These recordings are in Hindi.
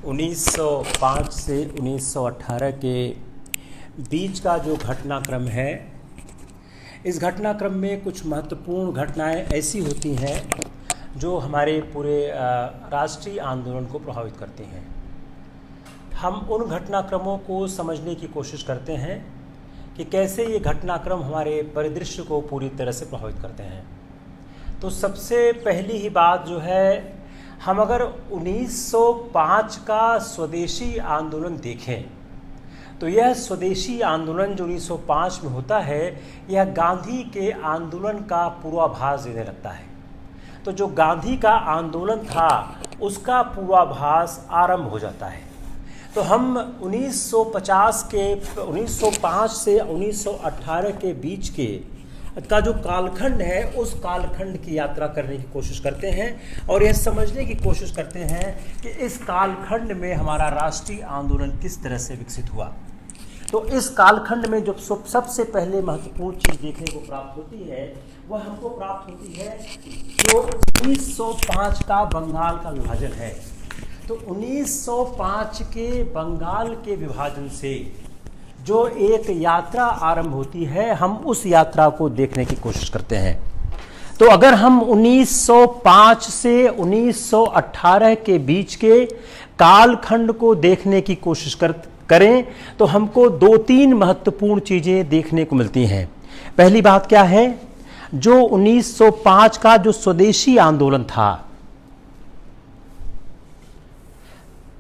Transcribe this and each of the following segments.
1905 से 1918 के बीच का जो घटनाक्रम है, इस घटनाक्रम में कुछ महत्वपूर्ण घटनाएं ऐसी होती हैं जो हमारे पूरे राष्ट्रीय आंदोलन को प्रभावित करती हैं। हम उन घटनाक्रमों को समझने की कोशिश करते हैं कि कैसे ये घटनाक्रम हमारे परिदृश्य को पूरी तरह से प्रभावित करते हैं। तो सबसे पहली ही बात जो है, हम अगर 1905 का स्वदेशी आंदोलन देखें तो यह स्वदेशी आंदोलन जो 1905 में होता है, यह गांधी के आंदोलन का पूर्वाभास देने लगता है। तो जो गांधी का आंदोलन था उसका पूर्वाभास आरंभ हो जाता है। तो हम 1905 से 1918 के बीच का जो कालखंड है, उस कालखंड की यात्रा करने की कोशिश करते हैं और यह समझने की कोशिश करते हैं कि इस कालखंड में हमारा राष्ट्रीय आंदोलन किस तरह से विकसित हुआ। तो इस कालखंड में जो सबसे पहले महत्वपूर्ण चीज़ देखने को प्राप्त होती है, वह हमको प्राप्त होती है जो 1905 का बंगाल का विभाजन है। तो 1905 के बंगाल के विभाजन से जो एक यात्रा आरंभ होती है, हम उस यात्रा को देखने की कोशिश करते हैं। तो अगर हम 1905 से 1918 के बीच के कालखंड को देखने की कोशिश करें तो हमको दो तीन महत्वपूर्ण चीजें देखने को मिलती हैं। पहली बात क्या है, जो 1905 का जो स्वदेशी आंदोलन था,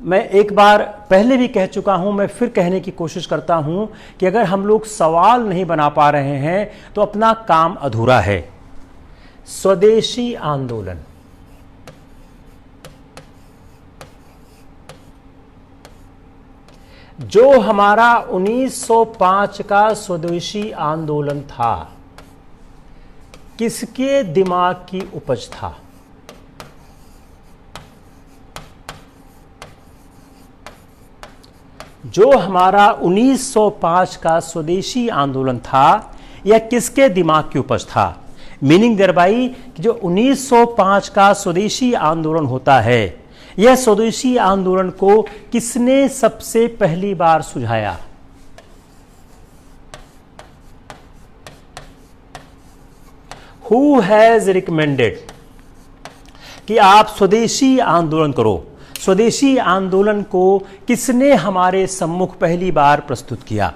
मैं एक बार पहले भी कह चुका हूं, मैं फिर कहने की कोशिश करता हूं कि अगर हम लोग सवाल नहीं बना पा रहे हैं तो अपना काम अधूरा है। स्वदेशी आंदोलन, जो हमारा 1905 का स्वदेशी आंदोलन था, किसके दिमाग की उपज था? जो हमारा 1905 का स्वदेशी आंदोलन था, यह किसके दिमाग की उपज था? मीनिंग देयरबाई कि जो 1905 का स्वदेशी आंदोलन होता है, यह स्वदेशी आंदोलन को किसने सबसे पहली बार सुझाया? Who has recommended कि आप स्वदेशी आंदोलन करो? स्वदेशी आंदोलन को किसने हमारे सम्मुख पहली बार प्रस्तुत किया?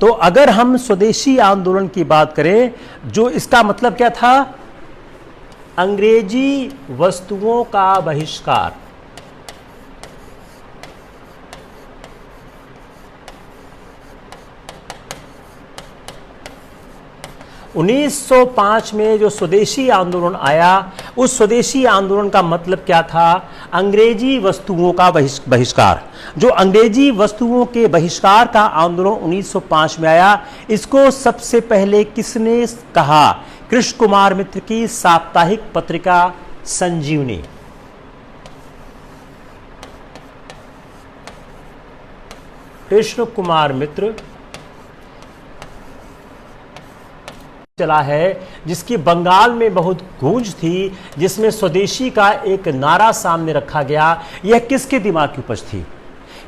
तो अगर हम स्वदेशी आंदोलन की बात करें, जो इसका मतलब क्या था? अंग्रेजी वस्तुओं का बहिष्कार। (1905) में जो स्वदेशी आंदोलन आया, उस स्वदेशी आंदोलन का मतलब क्या था? अंग्रेजी वस्तुओं का बहिष्कार। जो अंग्रेजी वस्तुओं के बहिष्कार का आंदोलन 1905 में आया, इसको सबसे पहले किसने कहा? कृष्ण कुमार मित्र की साप्ताहिक पत्रिका संजीवनी। कृष्ण कुमार मित्र चला है, जिसकी बंगाल में बहुत गूंज थी, जिसमें स्वदेशी का एक नारा सामने रखा गया। यह किसके दिमाग की उपज थी?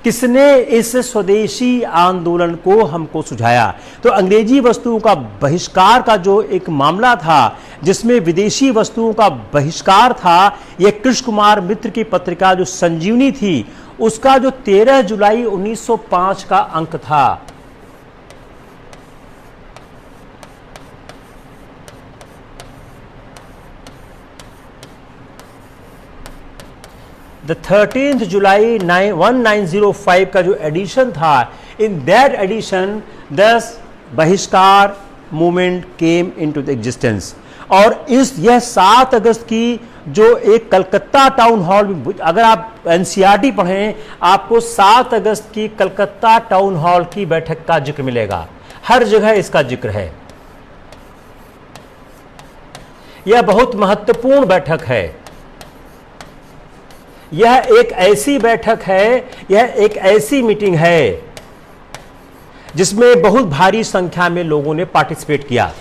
किसने इस स्वदेशी आंदोलन को हमको सुझाया? तो अंग्रेजी वस्तुओं का बहिष्कार का जो एक मामला था, जिसमें विदेशी वस्तुओं का बहिष्कार था, यह कृष्ण कुमार मित्र की पत्रिका जो संजीवनी थी, उसका जो 13 जुलाई 1905 का अंक था, द 13th जुलाई 1905 का जो एडिशन था, इन दैट एडिशन दस बहिष्कार movement came into the existence. और यह 7 अगस्त की जो एक कलकत्ता टाउन हॉल, अगर आप एनसीईआरटी पढ़ें, आपको 7 अगस्त की कलकत्ता टाउन हॉल की बैठक का जिक्र मिलेगा। हर जगह इसका जिक्र है। यह बहुत महत्वपूर्ण बैठक है। यह एक ऐसी बैठक है, यह एक ऐसी मीटिंग है जिसमें बहुत भारी संख्या में लोगों ने पार्टिसिपेट किया।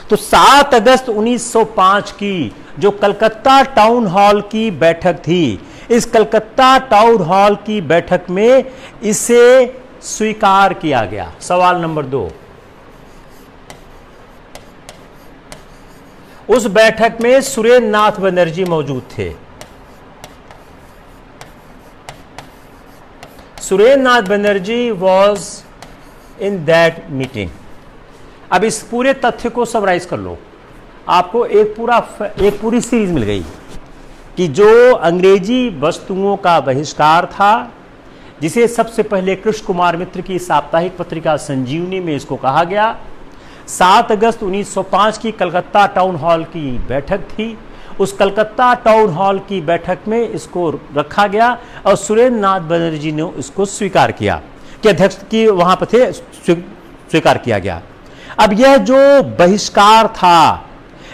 तो 7 अगस्त 1905 की जो कलकत्ता टाउन हॉल की बैठक थी, इस कलकत्ता टाउन हॉल की बैठक में इसे स्वीकार किया गया। सवाल नंबर 2, उस बैठक में सुरेंद्र नाथ बनर्जी मौजूद थे। Surendra Nath Banerjee was in that meeting. अब इस पूरे तथ्य को समराइज कर लो, आपको एक पूरी सीरीज मिल गई कि जो अंग्रेजी वस्तुओं का बहिष्कार था, जिसे सबसे पहले कृष्ण कुमार मित्र की साप्ताहिक पत्रिका संजीवनी में इसको कहा गया। 7 अगस्त 1905 की कलकत्ता टाउन हॉल की बैठक थी। उस कलकत्ता टाउन हॉल की बैठक में इसको रखा गया और सुरेंद्र नाथ बनर्जी ने इसको स्वीकार किया कि अध्यक्ष की वहां पर थे, स्वीकार किया गया। अब यह जो बहिष्कार था,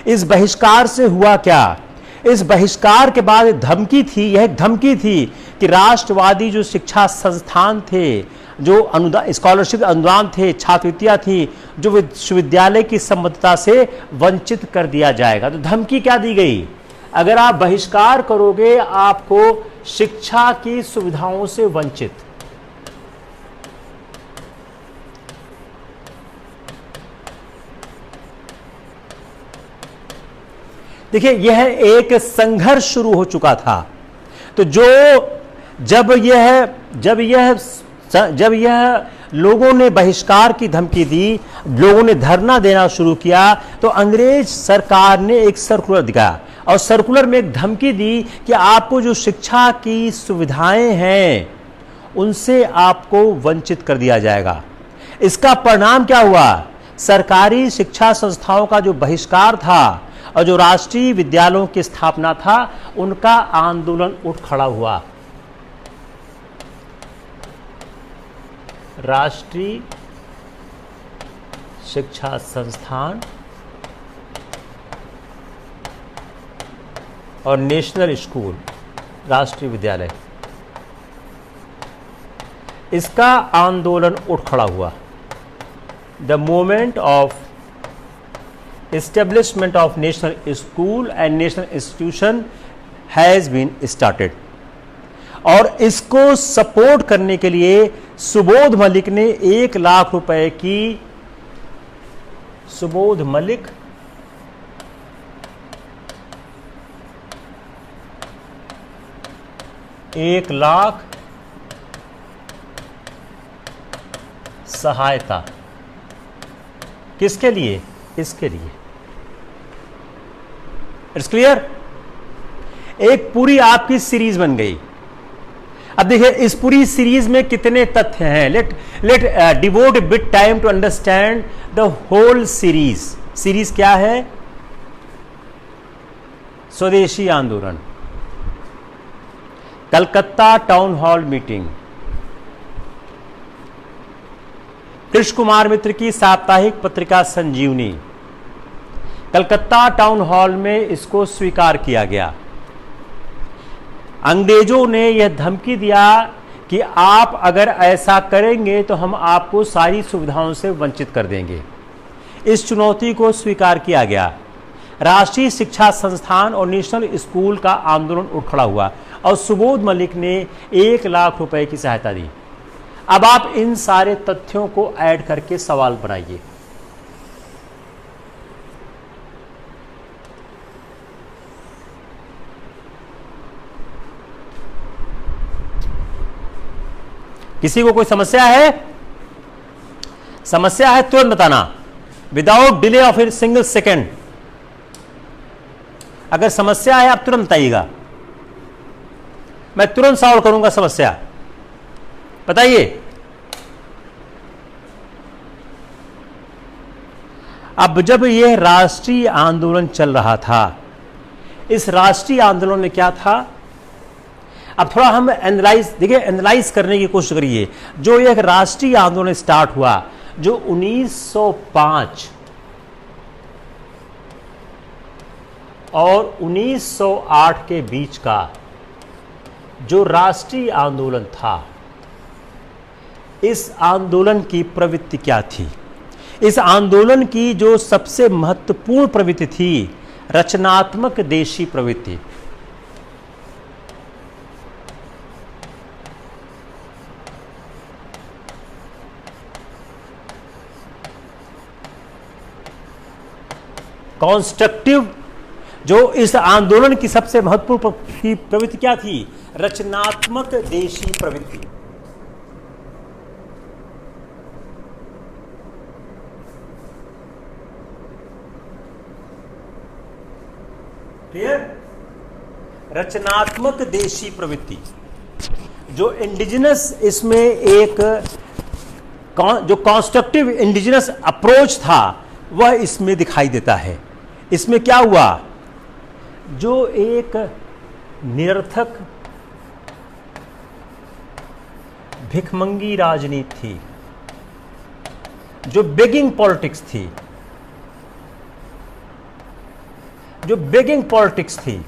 इस बहिष्कार से हुआ क्या? इस बहिष्कार के बाद धमकी थी, यह एक धमकी थी कि राष्ट्रवादी जो शिक्षा संस्थान थे, जो अनुदान स्कॉलरशिप अनुदान थे, छात्रवृत्तियां थी, जो विश्वविद्यालय की संबद्धता से वंचित कर दिया जाएगा। तो धमकी क्या दी गई? अगर आप बहिष्कार करोगे आपको शिक्षा की सुविधाओं से वंचित। देखिए, यह एक संघर्ष शुरू हो चुका था। तो जब यह लोगों ने बहिष्कार की धमकी दी, लोगों ने धरना देना शुरू किया, तो अंग्रेज सरकार ने एक सर्कुलर दिया और सर्कुलर में एक धमकी दी कि आपको जो शिक्षा की सुविधाएं हैं उनसे आपको वंचित कर दिया जाएगा। इसका परिणाम क्या हुआ? सरकारी शिक्षा संस्थाओं का जो बहिष्कार था और जो राष्ट्रीय विद्यालयों की स्थापना था, उनका आंदोलन उठ खड़ा हुआ। राष्ट्रीय शिक्षा संस्थान और नेशनल स्कूल, राष्ट्रीय विद्यालय, इसका आंदोलन उठ खड़ा हुआ। The movement of establishment of national school and national institution has been started। और इसको सपोर्ट करने के लिए सुबोध मलिक ने 1 लाख रुपए की, सुबोध मलिक एक लाख सहायता, किसके लिए? इसके लिए। It's clear? एक पूरी आपकी सीरीज बन गई। अब देखिए, इस पूरी सीरीज में कितने तथ्य हैं। Let devote bit time to understand the whole series. Series क्या है? स्वदेशी आंदोलन, Calcutta town hall meeting, Krishna Kumar Mitra की साप्ताहिक पत्रिका संजीवनी, कलकत्ता टाउन हॉल में इसको स्वीकार किया गया। अंग्रेजों ने यह धमकी दिया कि आप अगर ऐसा करेंगे तो हम आपको सारी सुविधाओं से वंचित कर देंगे। इस चुनौती को स्वीकार किया गया। राष्ट्रीय शिक्षा संस्थान और नेशनल स्कूल का आंदोलन उठ खड़ा हुआ और सुबोध मलिक ने 1 लाख रुपए की सहायता दी। अब आप इन सारे तथ्यों को ऐड करके सवाल बनाइए। किसी को कोई समस्या है? समस्या है तुरंत बताना, without delay of a single second. अगर समस्या है आप तुरंत बताइएगा, मैं तुरंत सॉल्व करूंगा समस्या। बताइए। अब जब यह राष्ट्रीय आंदोलन चल रहा था, इस राष्ट्रीय आंदोलन में क्या था? अब थोड़ा हम एनालाइज करने की कोशिश करिए। जो एक राष्ट्रीय आंदोलन स्टार्ट हुआ, जो 1905 और 1908 के बीच का जो राष्ट्रीय आंदोलन था, इस आंदोलन की प्रवृत्ति क्या थी? इस आंदोलन की जो सबसे महत्वपूर्ण प्रवृत्ति थी, रचनात्मक देशी प्रवृत्ति। कॉन्स्ट्रक्टिव, जो इस आंदोलन की सबसे महत्वपूर्ण प्रवृत्ति क्या थी? रचनात्मक देशी प्रवृत्ति। क्लियर? रचनात्मक देशी प्रवृत्ति, जो इंडिजिनस, इसमें एक जो कॉन्स्ट्रक्टिव इंडिजिनस अप्रोच था वह इसमें दिखाई देता है। इसमें क्या हुआ? जो एक निरर्थक भिखमंगी राजनीति थी, जो बेगिंग पॉलिटिक्स थी,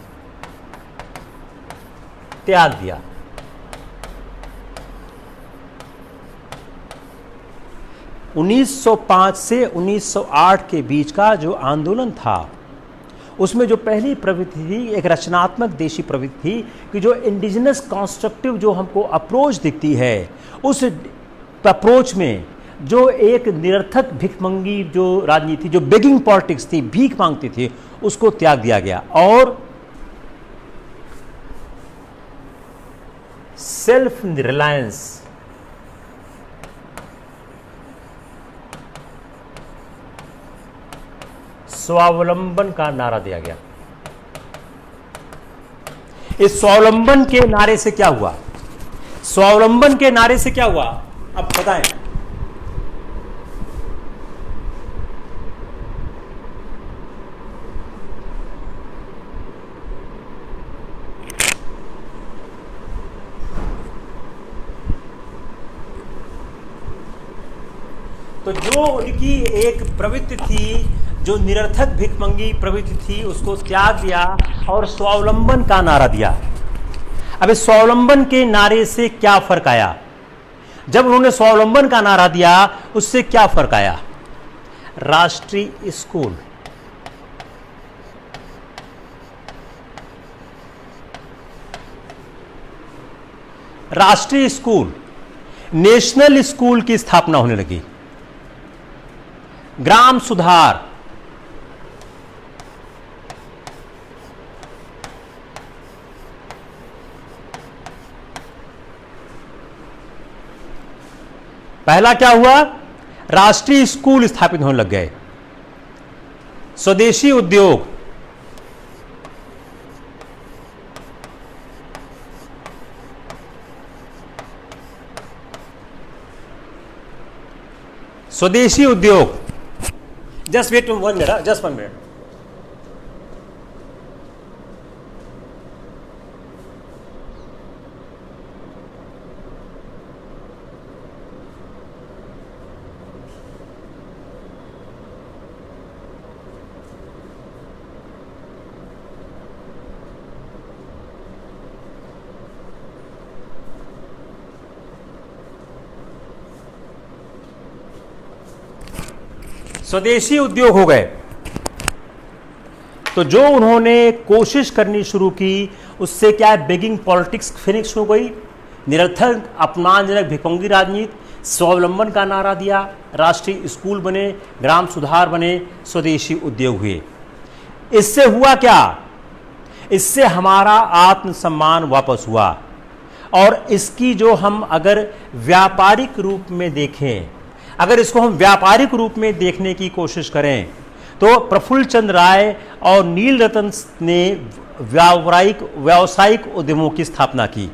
त्याग दिया। – 1905 से 1908 के बीच का जो आंदोलन था उसमें जो पहली प्रवृत्ति थी एक रचनात्मक देशी प्रवृत्ति थी कि जो इंडिजिनस कॉन्स्ट्रक्टिव जो हमको अप्रोच दिखती है, उस अप्रोच में जो एक निरर्थक भिखमंगी जो राजनीति, जो बेगिंग पॉलिटिक्स थी, भीख मांगती थी, उसको त्याग दिया गया और सेल्फ रिलायंस, स्वावलंबन का नारा दिया गया। इस स्वावलंबन के नारे से क्या हुआ? स्वावलंबन के नारे से क्या हुआ अब बताएं। तो जो उनकी एक प्रवृत्ति थी, जो निरर्थक भिखमंगी प्रवृत्ति थी, उसको त्याग दिया और स्वावलंबन का नारा दिया। अब इस स्वावलंबन के नारे से क्या फर्क आया? जब उन्होंने स्वावलंबन का नारा दिया उससे क्या फर्क आया? राष्ट्रीय स्कूल, नेशनल स्कूल की स्थापना होने लगी। ग्राम सुधार, पहला क्या हुआ? राष्ट्रीय स्कूल स्थापित होने लग गए। स्वदेशी उद्योग, just wait 1 minute, just 1 minute. स्वदेशी उद्योग हो गए। तो जो उन्होंने कोशिश करनी शुरू की उससे क्या है? बेगिंग पॉलिटिक्स फिनिश हो गई, निरर्थक अपमानजनक भिखमंगी राजनीति, स्वावलंबन का नारा दिया, राष्ट्रीय स्कूल बने, ग्राम सुधार बने, स्वदेशी उद्योग हुए। इससे हुआ क्या? इससे हमारा आत्मसम्मान वापस हुआ। और इसकी जो हम अगर व्यापारिक रूप में देखें, अगर इसको हम व्यापारिक रूप में देखने की कोशिश करें तो प्रफुल्ल चंद्र राय और नील रतन ने व्यावसायिक उद्यमों की स्थापना की।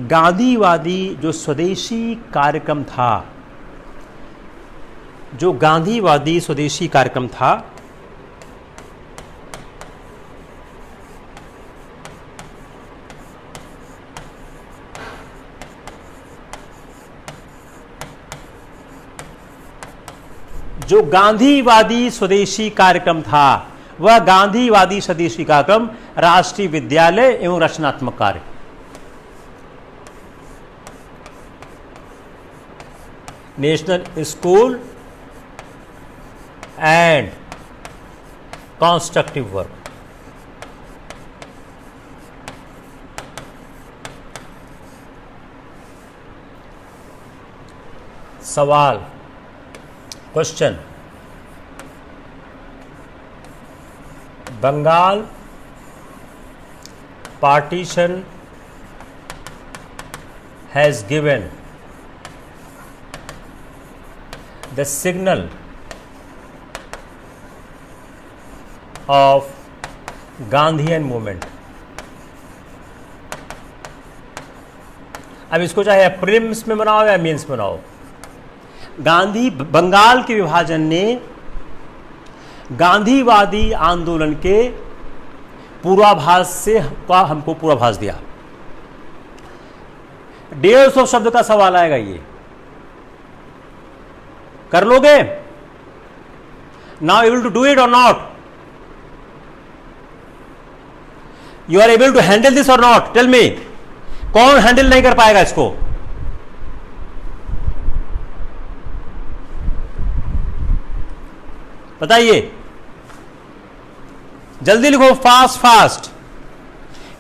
गांधीवादी जो स्वदेशी कार्यक्रम था, जो गांधीवादी स्वदेशी कार्यक्रम था, जो गांधीवादी स्वदेशी कार्यक्रम था वह गांधीवादी स्वदेशी कार्यक्रम राष्ट्रीय विद्यालय एवं रचनात्मक कार्य, national school and constructive work. सवाल, question, Bengal partition has given the signal of Gandhian movement. अब इसको चाहे प्रीलिम्स में बनाओ या मेंस में बनाओ, बंगाल के विभाजन ने गांधीवादी आंदोलन के पूर्वाभास से हमको पूर्वाभास दिया। 150 शब्द का सवाल आएगा, ये कर लोगे? Now able to do it और not? You are able to handle this और नॉट? टेल मी, कौन हैंडल नहीं कर पाएगा इसको? बताइए, जल्दी लिखो, फास्ट फास्ट।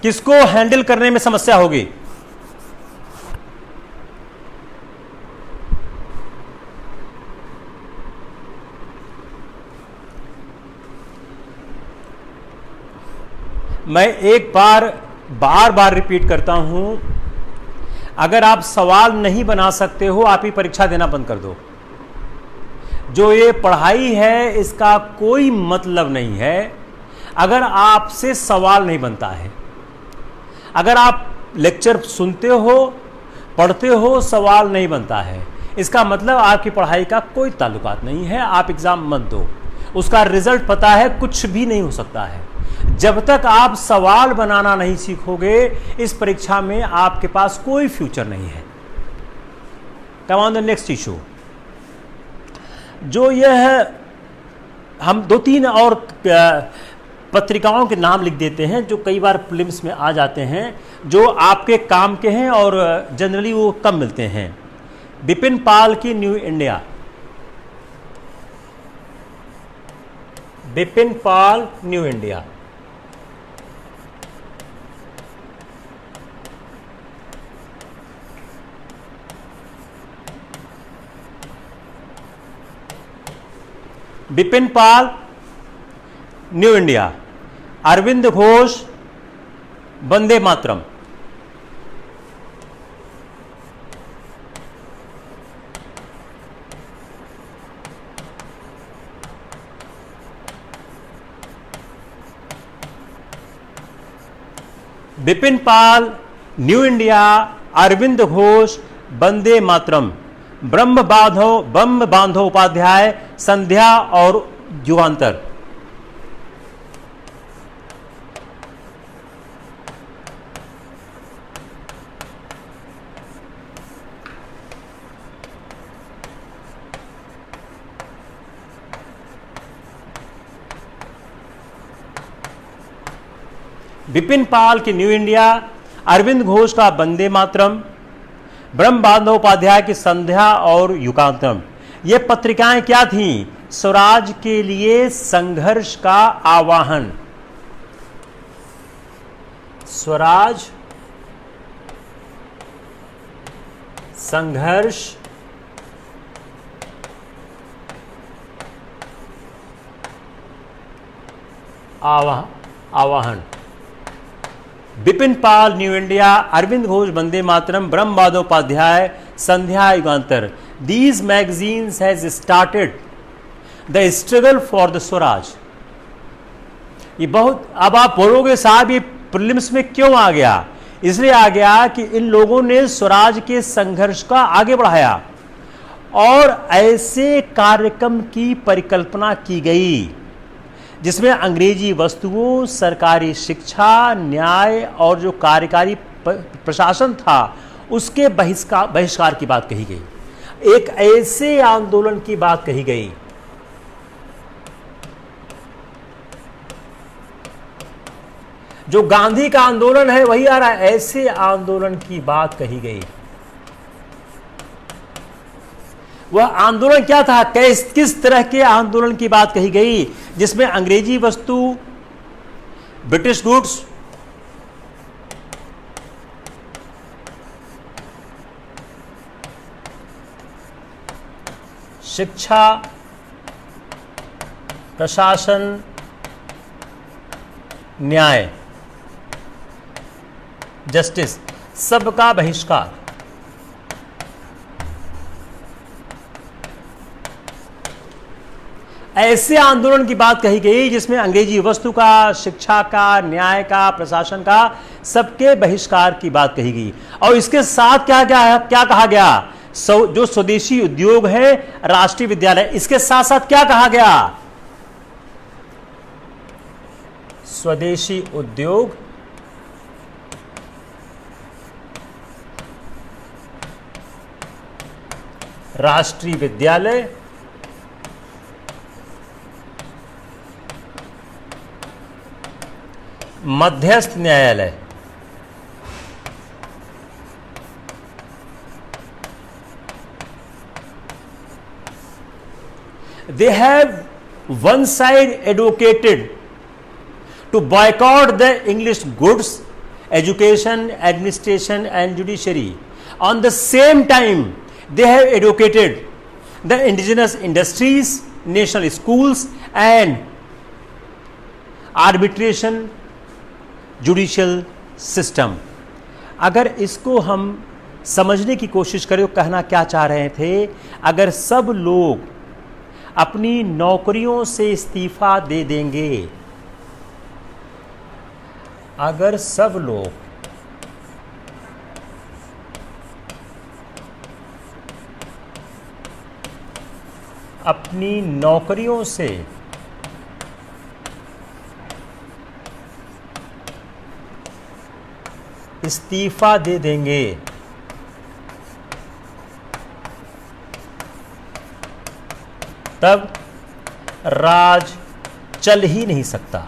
किसको हैंडल करने में समस्या होगी? मैं एक बार बार रिपीट करता हूं, अगर आप सवाल नहीं बना सकते हो, आप ही परीक्षा देना बंद कर दो। जो ये पढ़ाई है इसका कोई मतलब नहीं है अगर आपसे सवाल नहीं बनता है। अगर आप लेक्चर सुनते हो, पढ़ते हो, सवाल नहीं बनता है, इसका मतलब आपकी पढ़ाई का कोई ताल्लुकात नहीं है। आप एग्जाम मत दो, उसका रिजल्ट पता है कुछ भी नहीं हो सकता है। जब तक आप सवाल बनाना नहीं सीखोगे, इस परीक्षा में आपके पास कोई फ्यूचर नहीं है। कम ऑन द नेक्स्ट इशू। जो यह हम 2-3 और पत्रिकाओं के नाम लिख देते हैं जो कई बार प्रीलिम्स में आ जाते हैं, जो आपके काम के हैं और जनरली वो कम मिलते हैं। बिपिन पाल की न्यू इंडिया, बिपिन पाल न्यू इंडिया। बिपिन पाल न्यू इंडिया। अरविंद घोष वंदे मातरम। बिपिन पाल न्यू इंडिया, अरविंद घोष वंदे मातरम, ब्रह्म बांधव उपाध्याय संध्या और युगांतर। बिपिन पाल की न्यू इंडिया, अरविंद घोष का वंदे मातरम, ब्रह्म बांधव उपाध्याय की संध्या और युगांतरम। ये पत्रिकाएं क्या थीं? स्वराज के लिए संघर्ष का आह्वान। स्वराज संघर्ष आह्वान। बिपिन पाल न्यू इंडिया, अरविंद घोष वंदे मातरम, ब्रह्म बांधव उपाध्याय संध्या युगांतर। These magazines has started the struggle for the Swaraj. ये बहुत, अब आप बोलोगे साहब ये प्रीलिम्स में क्यों आ गया? इसलिए आ गया कि इन लोगों ने स्वराज के संघर्ष का आगे बढ़ाया और ऐसे कार्यक्रम की परिकल्पना की गई जिसमें अंग्रेजी वस्तुओं, सरकारी शिक्षा, न्याय और जो कार्यकारी प्रशासन था उसके बहिष्कार की बात कही गई। एक ऐसे आंदोलन की बात कही गई जो गांधी का आंदोलन है वही आ रहा है, ऐसे आंदोलन की बात कही गई। वह आंदोलन क्या था? किस तरह के आंदोलन की बात कही गई जिसमें अंग्रेजी वस्तु, ब्रिटिश गुड्स, शिक्षा, प्रशासन, न्याय, जस्टिस, सबका बहिष्कार। ऐसे आंदोलन की बात कही गई जिसमें अंग्रेजी वस्तु का, शिक्षा का, न्याय का, प्रशासन का, सबके बहिष्कार की बात कही गई। और इसके साथ क्या कहा गया? जो स्वदेशी उद्योग है, राष्ट्रीय विद्यालय, इसके साथ साथ क्या कहा गया? स्वदेशी उद्योग, राष्ट्रीय विद्यालय, मध्यस्थ न्यायालय। They have one side advocated to boycott the English goods, education, administration and judiciary. On the same time, they have advocated the indigenous industries, national schools and arbitration judicial system. अगर इसको हम समझने की कोशिश करें तो कहना क्या चाह रहे थे? अगर सब लोग अपनी नौकरियों से इस्तीफा दे देंगे, अगर सब लोग अपनी नौकरियों से इस्तीफा दे देंगे, तब राज चल ही नहीं सकता।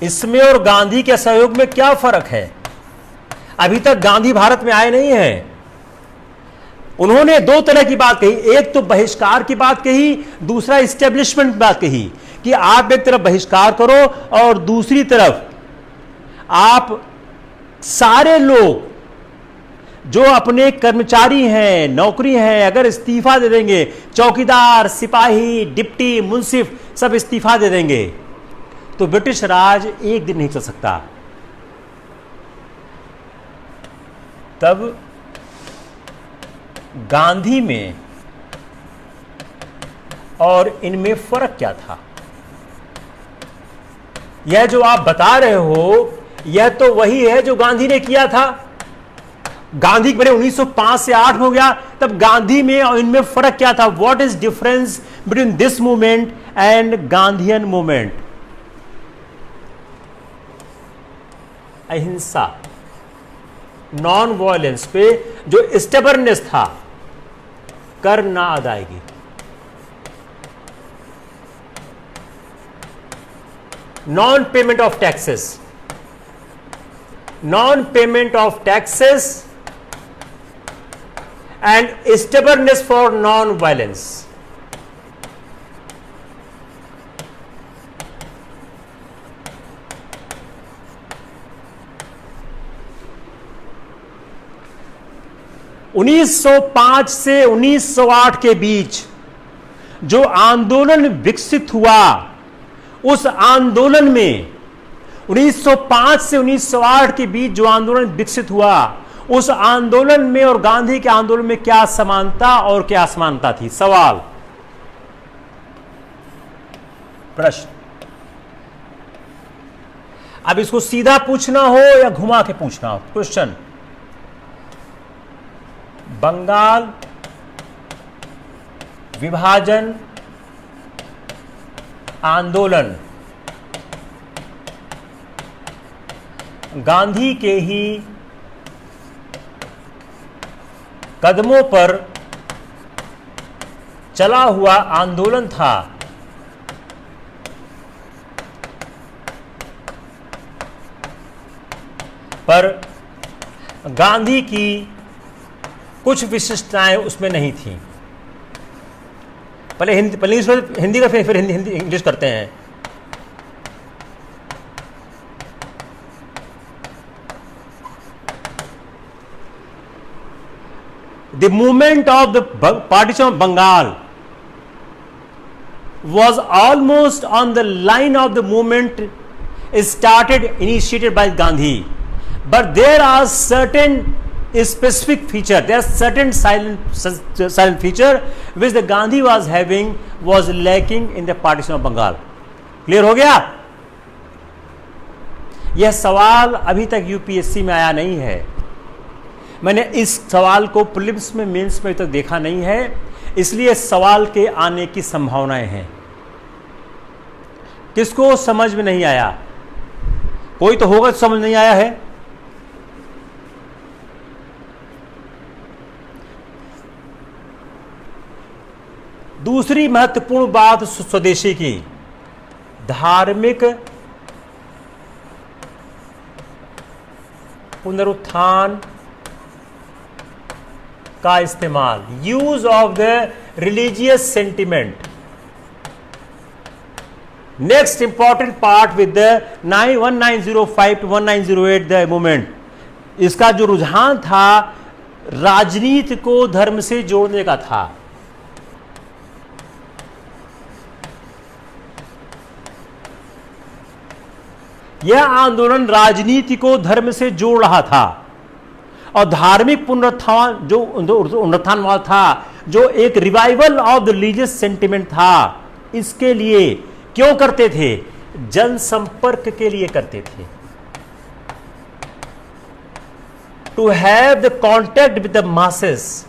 इसमें और गांधी के सहयोग में क्या फर्क है? अभी तक गांधी भारत में आए नहीं हैं। उन्होंने दो तरह की बात कही, एक तो बहिष्कार की बात कही, दूसरा इस्टेब्लिशमेंट की बात कही कि आप एक तरफ बहिष्कार करो और दूसरी तरफ आप सारे लोग जो अपने कर्मचारी हैं, नौकरी हैं, अगर इस्तीफा दे देंगे, चौकीदार, सिपाही, डिप्टी, मुंसिफ सब इस्तीफा दे देंगे, तो ब्रिटिश राज एक दिन नहीं चल सकता। तब गांधी में और इनमें फर्क क्या था? यह जो आप बता रहे हो, यह तो वही है जो गांधी ने किया था। गांधी बड़े 1905 से 8 हो गया, तब गांधी में और इनमें फर्क क्या था? What is difference between this movement and Gandhian movement? अहिंसा, नॉन वायलेंस पे जो स्टेबर्नेस था, कर ना अदायगी, non payment of taxes, non-payment of taxes and stubbornness for non-violence. (1905 से 1908 के बीच जो आंदोलन विकसित हुआ, उस आंदोलन में 1905 से 1908 के बीच जो आंदोलन विकसित हुआ, उस आंदोलन में और गांधी के आंदोलन में क्या समानता और क्या असमानता थी? सवाल, प्रश्न। अब इसको सीधा पूछना हो या घुमा के पूछना हो? क्वेश्चन, बंगाल विभाजन आंदोलन गांधी के ही कदमों पर चला हुआ आंदोलन था, पर गांधी की कुछ विशिष्टताएं उसमें नहीं थी। पहले हिंदी का फिर हिंदी इंग्लिश करते हैं। The movement of the partition of Bengal was almost on the line of the movement started initiated by Gandhi, but there are certain specific feature, there are certain silent feature which the Gandhi was having was lacking in the partition of Bengal. Clear हो गया? यह सवाल अभी तक यूपीएससी में आया नहीं है, मैंने इस सवाल को प्रीलिम्स में मेंस में अभी तक देखा नहीं है, इसलिए सवाल के आने की संभावनाएं हैं। किसको समझ में नहीं आया? कोई तो होगा तो समझ नहीं आया है। दूसरी महत्वपूर्ण बात स्वदेशी की, धार्मिक पुनरुत्थान का इस्तेमाल, use of the religious sentiment. Next important part with the 1905 to 1908 the movement, इसका जो रुझान था राजनीति को धर्म से जोड़ने का था। यह आंदोलन राजनीति को धर्म से जोड़ रहा था और धार्मिक पुनरुत्थान वाला था, जो एक revival of the religious sentiment था, इसके लिए क्यों करते थे? जनसंपर्क के लिए करते थे। To have the contact with the masses,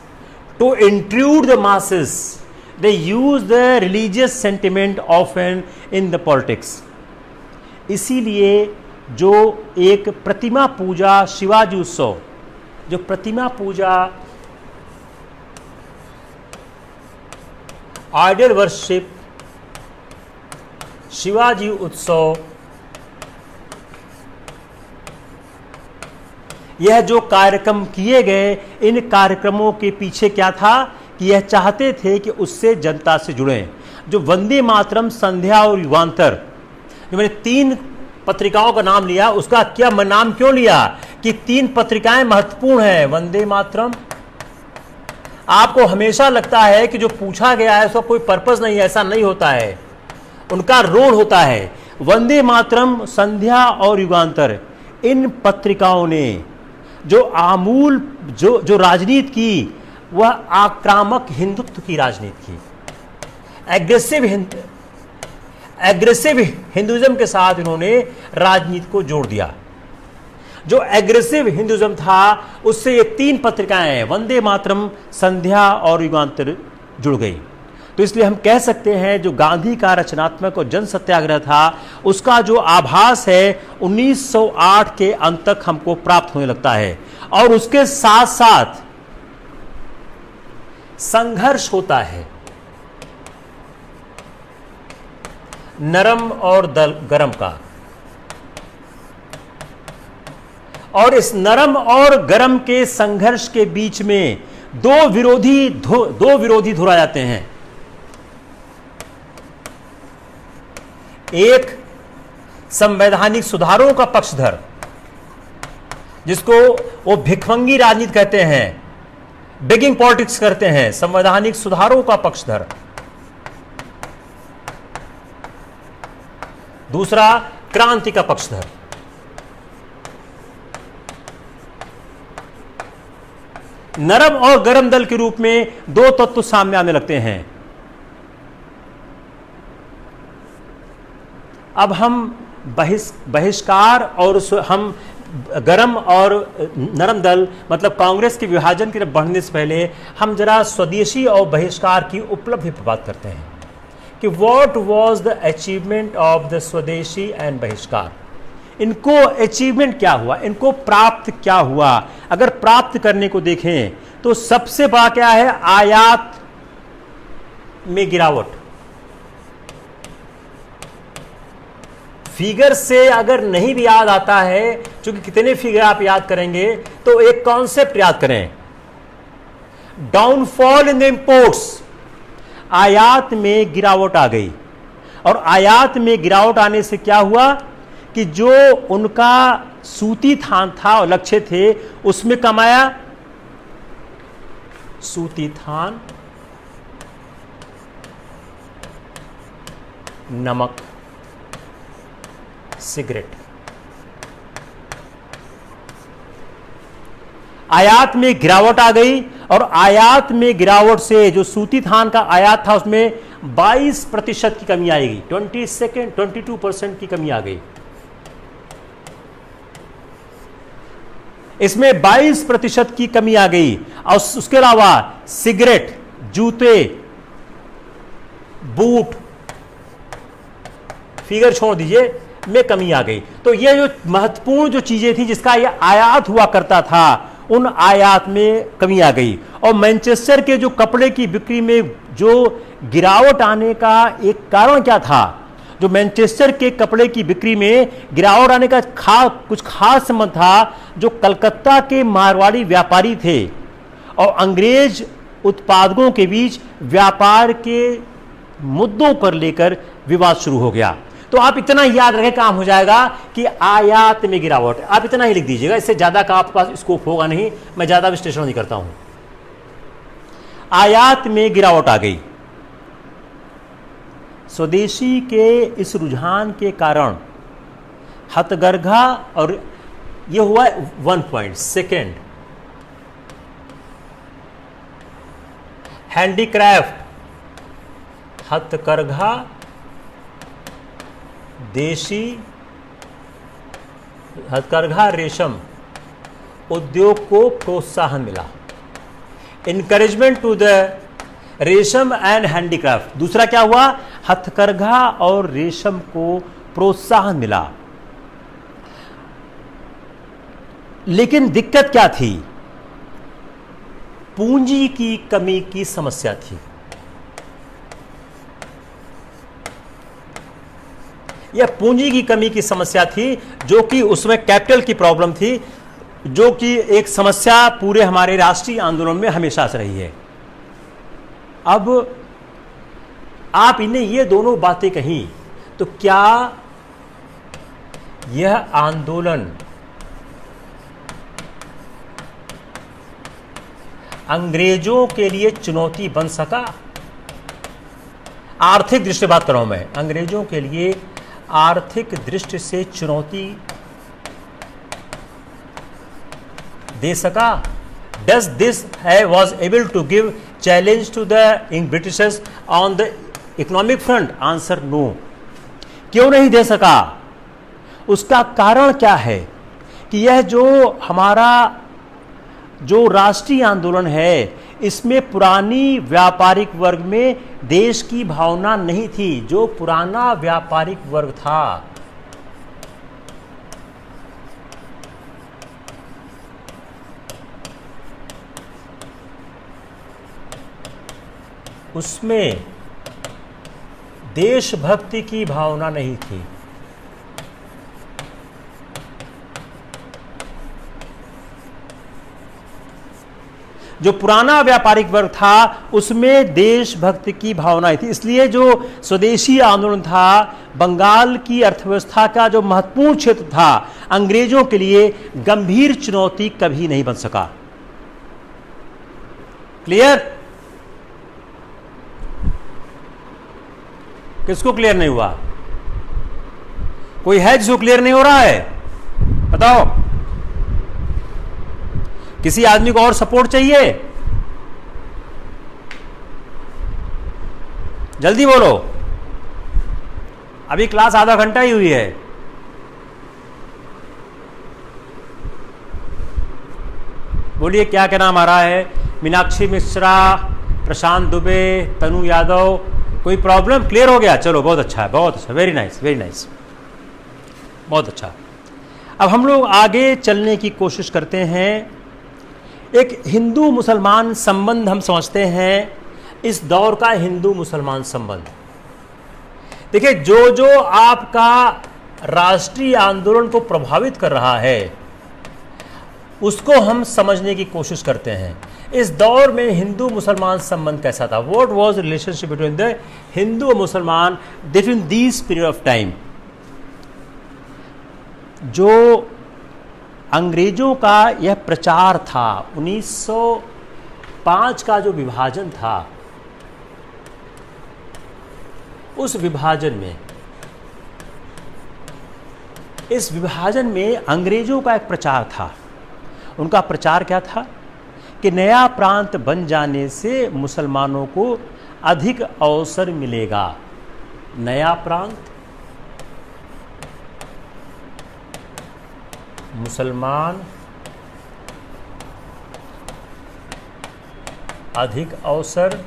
to intrude the masses, they use the religious sentiment often in the politics. इसीलिए जो एक प्रतिमा पूजा शिवाजी उत्सव, जो प्रतिमा पूजा आइडल वर्शिप शिवाजी उत्सव, यह जो कार्यक्रम किए गए, इन कार्यक्रमों के पीछे क्या था कि यह चाहते थे कि उससे जनता से जुड़ें। जो वंदे मातरम, संध्या और युगांतर, जो मैंने 3 पत्रिकाओं का नाम लिया, उसका क्या नाम क्यों लिया कि 3 पत्रिकाएं महत्वपूर्ण हैं। वंदे मातरम, आपको हमेशा लगता है कि जो पूछा गया है उसका कोई पर्पस नहीं है, ऐसा नहीं होता है, उनका रोल होता है। वंदे मातरम, संध्या और युगांतर, इन पत्रिकाओं ने जो आमूल जो राजनीति की, वह आक्रामक हिंदुत्व की राजनीति की, एग्रेसिव हिंदुइज्म के साथ इन्होंने राजनीति को जोड़ दिया। जो एग्रेसिव हिंदुइज्म था उससे ये 3 पत्रिकाएं, वंदे मातरम, संध्या और युगांतर, जुड़ गई। तो इसलिए हम कह सकते हैं जो गांधी का रचनात्मक और जन सत्याग्रह था, उसका जो आभास है 1908 के अंत तक हमको प्राप्त होने लगता है। और उसके साथ साथ संघर्ष होता है नरम और गरम का, और इस नरम और गरम के संघर्ष के बीच में दो विरोधी धुरा जाते हैं। एक संवैधानिक सुधारों का पक्षधर, जिसको वो भिखमंगी राजनीति कहते हैं, बेगिंग पॉलिटिक्स करते हैं, संवैधानिक सुधारों का पक्षधर। दूसरा क्रांति का पक्षधर। नरम और गरम दल के रूप में 2 तत्व सामने आने लगते हैं। अब हम बहिष्कार और हम गरम और नरम दल, मतलब कांग्रेस के विभाजन की तरफ बढ़ने से पहले हम जरा स्वदेशी और बहिष्कार की उपलब्धि पर बात करते हैं कि what was the achievement of the स्वदेशी एंड बहिष्कार। इनको अचीवमेंट क्या हुआ, इनको प्राप्त क्या हुआ। अगर प्राप्त करने को देखें तो सबसे बड़ा क्या है, आयात में गिरावट। फिगर से अगर नहीं भी याद आता है, क्योंकि कितने फिगर आप याद करेंगे, तो एक कॉन्सेप्ट याद करें, डाउनफॉल इन द इंपोर्ट्स। आयात में गिरावट आ गई, और आयात में गिरावट आने से क्या हुआ कि जो उनका सूती थान था और लक्ष्य थे, उसमें कमाया सूती थान, नमक, सिगरेट। आयात में गिरावट आ गई और आयात में गिरावट से जो सूती धान का आयात था उसमें 22% की कमी आएगी, 22% की कमी आ गई। इसमें 22% की कमी आ गई और उसके अलावा सिगरेट, जूते, बूट, फिगर छोड़ दीजिए, में कमी आ गई। तो ये जो महत्वपूर्ण जो चीजें थी जिसका ये आयात हुआ करता था, उन आयात में कमी आ गई। और मैनचेस्टर के जो कपड़े की बिक्री में जो गिरावट आने का एक कारण क्या था? जो मैनचेस्टर के कपड़े की बिक्री में गिरावट आने का कुछ खास संबंध था। जो कलकत्ता के मारवाड़ी व्यापारी थे और अंग्रेज उत्पादकों के बीच व्यापार के मुद्दों पर लेकर विवाद शुरू हो गया। तो आप इतना याद रखें, काम हो जाएगा कि आयात में गिरावट, आप इतना ही लिख दीजिएगा, इससे ज्यादा का आपके पास स्कोप होगा नहीं, मैं ज्यादा विश्लेषण नहीं करता हूं। आयात में गिरावट आ गई। स्वदेशी के इस रुझान के कारण हथकरघा, और यह हुआ 1 पॉइंट। सेकेंड, हैंडीक्राफ्ट, हथकरघा, देशी हथकरघा, रेशम उद्योग को प्रोत्साहन मिला। इनकरेजमेंट टू द रेशम एंड हैंडीक्राफ्ट। दूसरा क्या हुआ? हथकरघा और रेशम को प्रोत्साहन मिला। लेकिन दिक्कत क्या थी? पूंजी की कमी की समस्या थी। यह पूंजी की कमी की समस्या थी, जो कि उसमें कैपिटल की प्रॉब्लम थी, जो कि एक समस्या पूरे हमारे राष्ट्रीय आंदोलन में हमेशा से रही है। अब आप इन्हें ये दोनों बातें कहीं, तो क्या यह आंदोलन अंग्रेजों के लिए चुनौती बन सका? आर्थिक दृष्टि से बात कर रहा हूं मैं, अंग्रेजों के लिए आर्थिक दृष्टि से चुनौती दे सका? Does this was able to give challenge to the Britishers on the economic front? Answer no. क्यों नहीं दे सका? उसका कारण क्या है कि यह जो हमारा जो राष्ट्रीय आंदोलन है, इसमें पुरानी व्यापारिक वर्ग में देश की भावना नहीं थी। जो पुराना व्यापारिक वर्ग था, उसमें देशभक्ति की भावना नहीं थी। जो पुराना व्यापारिक वर्ग था उसमें देशभक्ति की भावना थी। इसलिए जो स्वदेशी आंदोलन था, बंगाल की अर्थव्यवस्था का जो महत्वपूर्ण क्षेत्र था, अंग्रेजों के लिए गंभीर चुनौती कभी नहीं बन सका। क्लियर? किसको क्लियर नहीं हुआ? कोई है जिसको क्लियर नहीं हो रहा है? बताओ। किसी आदमी को और सपोर्ट चाहिए? जल्दी बोलो, अभी क्लास आधा घंटा ही हुई है। बोलिए क्या क्या नाम आ रहा है? मीनाक्षी मिश्रा, प्रशांत दुबे, तनु यादव। कोई प्रॉब्लम? क्लियर हो गया? चलो बहुत अच्छा है, बहुत अच्छा, वेरी नाइस, वेरी नाइस, बहुत अच्छा। अब हम लोग आगे चलने की कोशिश करते हैं। एक हिंदू मुसलमान संबंध हम समझते हैं, इस दौर का हिंदू मुसलमान संबंध। देखिए, जो जो आपका राष्ट्रीय आंदोलन को प्रभावित कर रहा है उसको हम समझने की कोशिश करते हैं। इस दौर में हिंदू मुसलमान संबंध कैसा था? What was relationship between the Hindu और मुसलमान between this period of time? जो अंग्रेजों का यह प्रचार था, 1905 का जो विभाजन था, उस विभाजन में इस विभाजन में अंग्रेजों का एक प्रचार था। उनका प्रचार क्या था कि नया प्रांत बन जाने से मुसलमानों को अधिक अवसर मिलेगा। नया प्रांत, मुसलमान अधिक अवसर,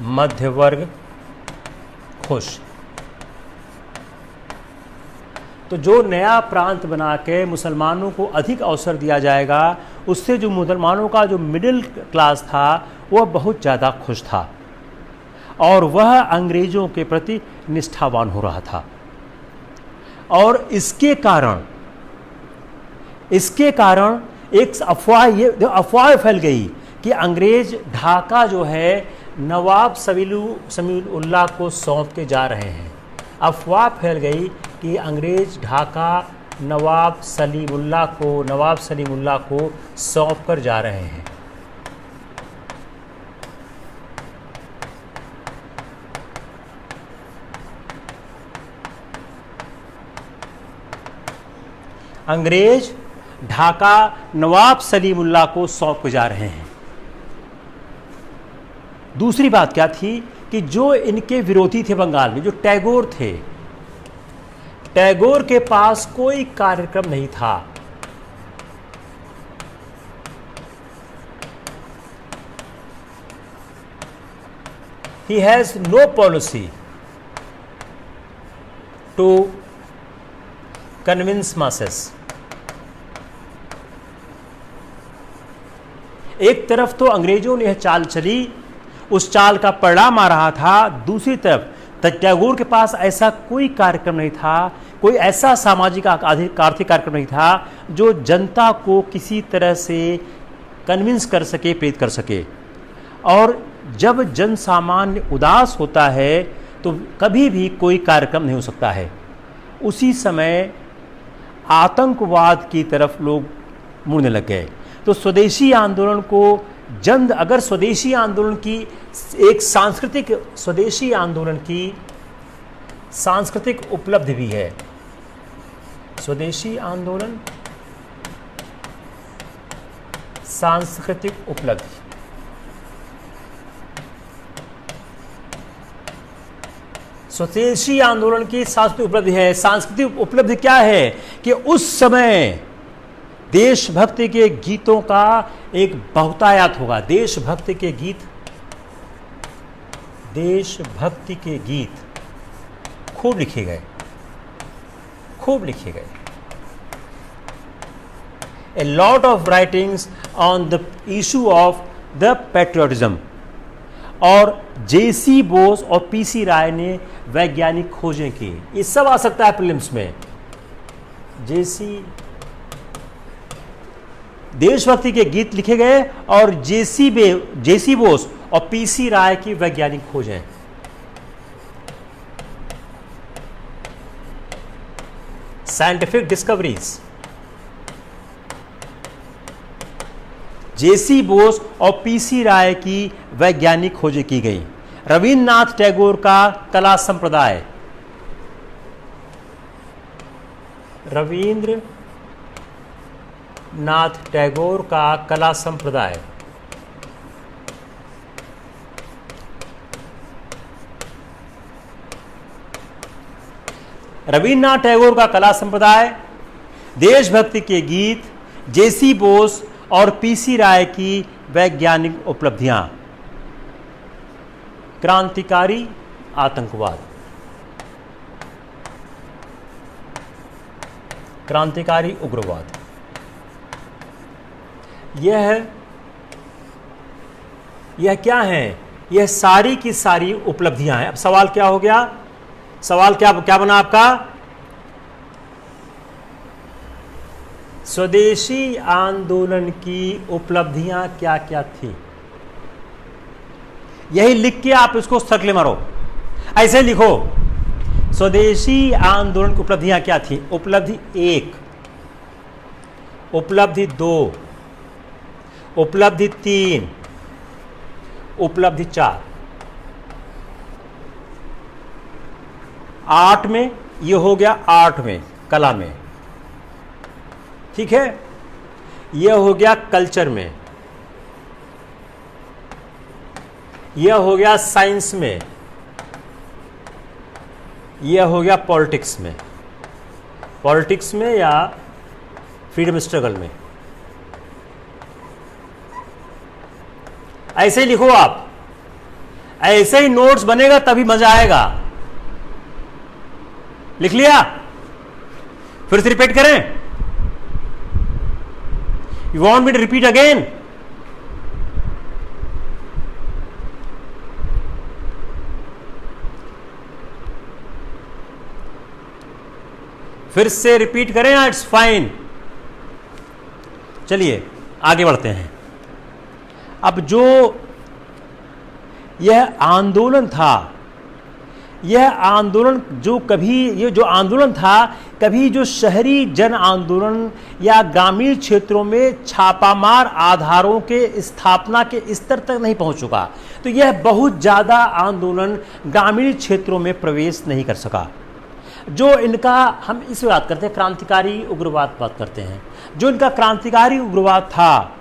मध्य वर्ग खुश। तो जो नया प्रांत बना के मुसलमानों को अधिक अवसर दिया जाएगा, उससे जो मुसलमानों का जो मिडिल क्लास था वह बहुत ज़्यादा खुश था और वह अंग्रेज़ों के प्रति निष्ठावान हो रहा था। और इसके कारण एक अफवाह फैल गई कि अंग्रेज ढाका जो है नवाब समीउल्लाह को सौंप के जा रहे हैं। अफवाह फैल गई कि अंग्रेज ढाका नवाब सलीमुल्लाह को सौंप कर जा रहे हैं। अंग्रेज ढाका नवाब सलीमुल्लाह को सौंप कर जा रहे हैं। दूसरी बात क्या थी कि जो इनके विरोधी थे बंगाल में, जो टैगोर थे, टैगोर के पास कोई कार्यक्रम नहीं था। He has no policy to convince masses। एक तरफ तो अंग्रेजों ने यह चाल चली, उस चाल का परिणाम आ रहा था। दूसरी तरफ टैगोर के पास ऐसा कोई कार्यक्रम नहीं था, कोई ऐसा सामाजिक आर्थिक कार्यक्रम नहीं था जो जनता को किसी तरह से कन्विंस कर सके, प्रेरित कर सके। और जब जन सामान्य उदास होता है तो कभी भी कोई कार्यक्रम नहीं हो सकता है। उसी समय आतंकवाद की तरफ लोग मुड़ने लग गए। तो स्वदेशी आंदोलन को अगर स्वदेशी आंदोलन की एक स्वदेशी आंदोलन की सांस्कृतिक उपलब्धि भी है। स्वदेशी आंदोलन सांस्कृतिक उपलब्धि। स्वदेशी आंदोलन की सांस्कृतिक उपलब्धि है। सांस्कृतिक उपलब्धि क्या है कि उस समय देशभक्ति के गीतों का एक बहुतायात होगा। देशभक्ति के गीत खूब लिखे गए। A lot of writings on the issue of the patriotism। और जेसी बोस और पीसी राय ने वैज्ञानिक खोजें की। ये सब आ सकता है प्रीलिम्स में। देशभक्ति के गीत लिखे गए और जेसी बोस और पीसी राय की वैज्ञानिक खोजें। Scientific discoveries. जेसी बोस और पीसी राय की वैज्ञानिक खोजें की गई। रविन्द्रनाथ टैगोर का कला संप्रदाय। रविन्द्रनाथ टैगोर का कला संप्रदाय। रविन्द्रनाथ टैगोर का कला संप्रदाय, देशभक्ति के गीत, जेसी बोस और पीसी राय की वैज्ञानिक उपलब्धियां, क्रांतिकारी आतंकवाद। क्रांतिकारी उग्रवाद। यह क्या है? यह सारी की सारी उपलब्धियां हैं। अब सवाल क्या हो गया? सवाल क्या बना आपका? स्वदेशी आंदोलन की उपलब्धियां क्या क्या थी? यही लिख के आप इसको सर्कल मारो, ऐसे लिखो। स्वदेशी आंदोलन की उपलब्धियां क्या थी? उपलब्धि 1, उपलब्धि 2, उपलब्धि 3, उपलब्धि 4। आर्ट में, ये हो गया आर्ट में, कला में, ठीक है। यह हो गया कल्चर में, यह हो गया साइंस में, यह हो गया पॉलिटिक्स में, पॉलिटिक्स में या फ्रीडम स्ट्रगल में। ऐसे ही लिखो आप, ऐसे ही नोट्स बनेगा तभी मजा आएगा। लिख लिया? फिर से रिपीट करें? You want me to repeat again? फिर से रिपीट करें या इट्स फाइन? चलिए आगे बढ़ते हैं। अब जो यह आंदोलन था, यह आंदोलन ये जो आंदोलन था, कभी जो शहरी जन आंदोलन या ग्रामीण क्षेत्रों में छापामार आधारों के स्थापना के स्तर तक नहीं पहुंच चुका। तो यह बहुत ज़्यादा आंदोलन ग्रामीण क्षेत्रों में प्रवेश नहीं कर सका। जो इनका, हम इस बात करते हैं क्रांतिकारी उग्रवाद बात करते हैं, जो इनका क्रांतिकारी उग्रवाद था,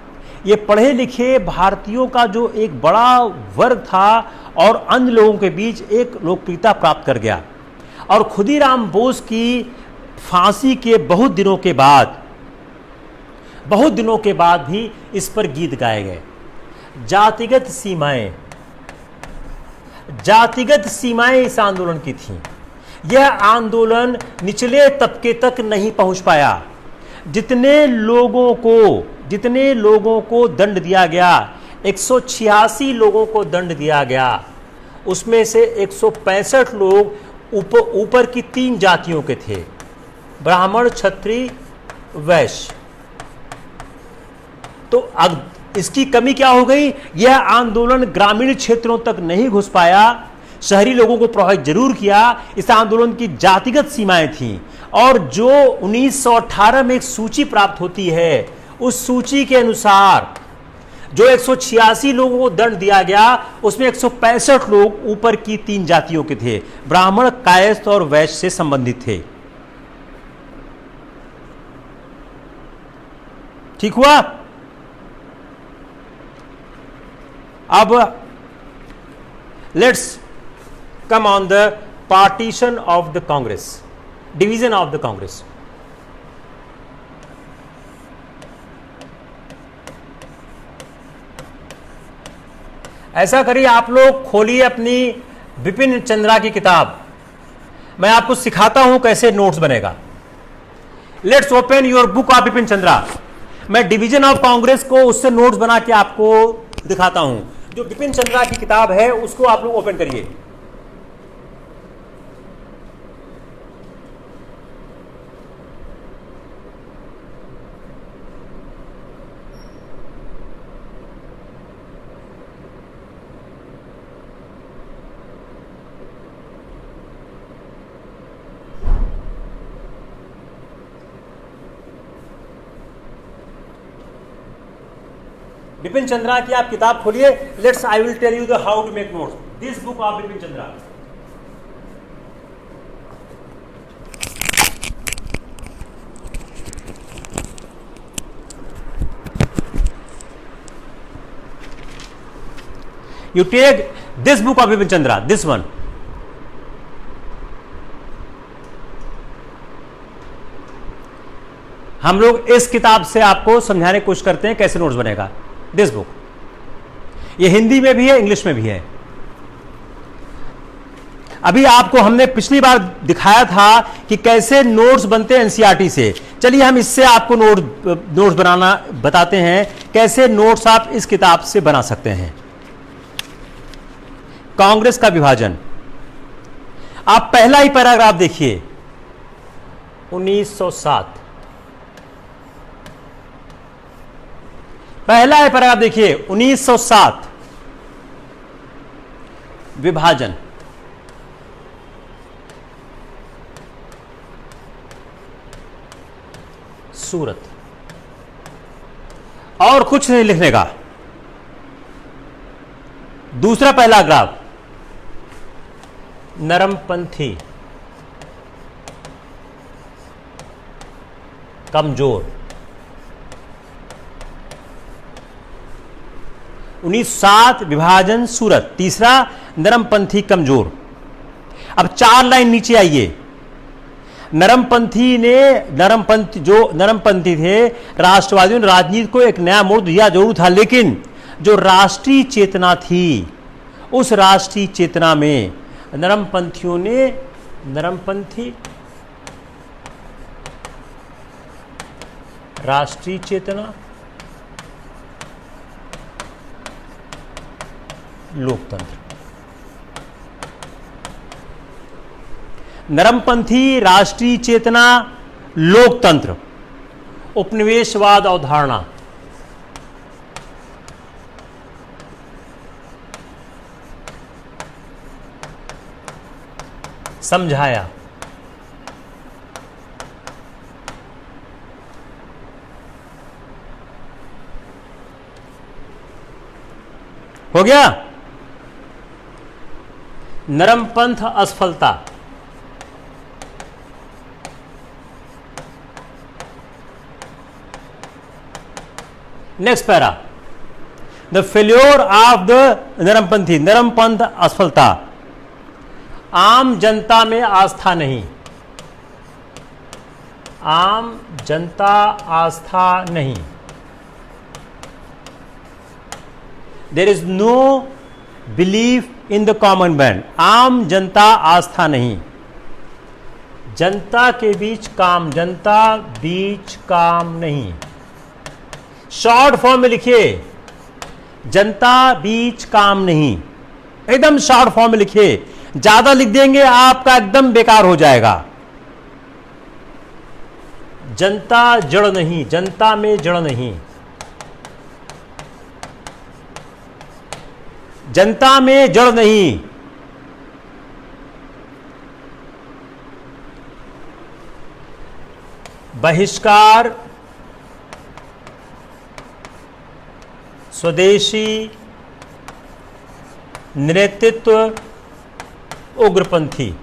ये पढ़े लिखे भारतीयों का जो एक बड़ा वर्ग था और अन्य लोगों के बीच एक लोकप्रियता प्राप्त कर गया। और खुदीराम बोस की फांसी के बहुत दिनों के बाद भी इस पर गीत गाए गए। जातिगत सीमाएं इस आंदोलन की थीं। यह आंदोलन निचले तबके तक नहीं पहुंच पाया। जितने लोगों को दंड दिया गया, 186 लोगों को दंड दिया गया, उसमें से 165 लोग ऊपर की 3 जातियों के थे, ब्राह्मण, क्षत्रिय, वैश्य। तो अब इसकी कमी क्या हो गई? यह आंदोलन ग्रामीण क्षेत्रों तक नहीं घुस पाया, शहरी लोगों को प्रभावित जरूर किया। इस आंदोलन की जातिगत सीमाएं थीं। और जो 1918 में एक सूची प्राप्त होती है, उस सूची के अनुसार जो 186 लोगों को दंड दिया गया, उसमें 165 लोग ऊपर की 3 जातियों के थे, ब्राह्मण, कायस्थ और वैश्य से संबंधित थे। ठीक हुआ? अब let's come on the partition of the Congress, division of the Congress. ऐसा करिए, आप लोग खोलिए अपनी बिपिन चंद्रा की किताब, मैं आपको सिखाता हूं कैसे नोट्स बनेगा। Let's open your book of Bipin Chandra. मैं डिवीजन ऑफ कांग्रेस को उससे नोट्स बना के आपको दिखाता हूं। जो बिपिन चंद्रा की किताब है उसको आप लोग ओपन करिए। बिपिन चंद्रा की आप किताब खोलिए। Let's I will tell you the how to make notes, this book of Bipin Chandra. You take this book of Bipin Chandra, this one. हम लोग इस किताब से आपको समझाने की कोशिश करते हैं कैसे नोट्स बनेगा। दिस बुक, ये हिंदी में भी है, इंग्लिश में भी है। अभी आपको हमने पिछली बार दिखाया था कि कैसे नोट्स बनते हैं एनसीईआरटी से। चलिए हम इससे आपको नोट्स बनाना बताते हैं, कैसे नोट्स आप इस किताब से बना सकते हैं। कांग्रेस का विभाजन, आप पहला ही पैराग्राफ देखिए, 1907। पहला है पैराग्राफ देखिए, 1907 विभाजन। सूरत, और कुछ नहीं लिखने का। दूसरा पहला ग्राफ, नरमपंथी, कमजोर। 1907 विभाजन सूरत। तीसरा नरमपंथी कमजोर। अब 4 लाइन नीचे आइए। नरमपंथी थे, राष्ट्रवादियों ने राजनीति को एक नया मोड़ दिया जरूर था, लेकिन जो राष्ट्रीय चेतना थी उस राष्ट्रीय चेतना में नरमपंथियों ने नरमपंथी राष्ट्रीय चेतना, लोकतंत्र। नरमपंथी राष्ट्रीय चेतना, लोकतंत्र, उपनिवेशवाद अवधारणा। समझाया। हो गया। नरमपंथ असफलता। Next para, the failure of the नरमपंथी, नरमपंथ असफलता। आम जनता में आस्था नहीं, आम जनता आस्था नहीं। There is no belief in the common man, आम जनता आस्था नहीं। जनता के बीच काम, जनता बीच काम नहीं। शॉर्ट फॉर्म में लिखिए, जनता बीच काम नहीं, एकदम शॉर्ट फॉर्म में लिखिए। ज्यादा लिख देंगे आपका एकदम बेकार हो जाएगा। जनता जड़ नहीं, जनता में जड़ नहीं, जनता में जड़ नहीं। बहिष्कार, स्वदेशी, नेतृत्व, उग्रपंथी।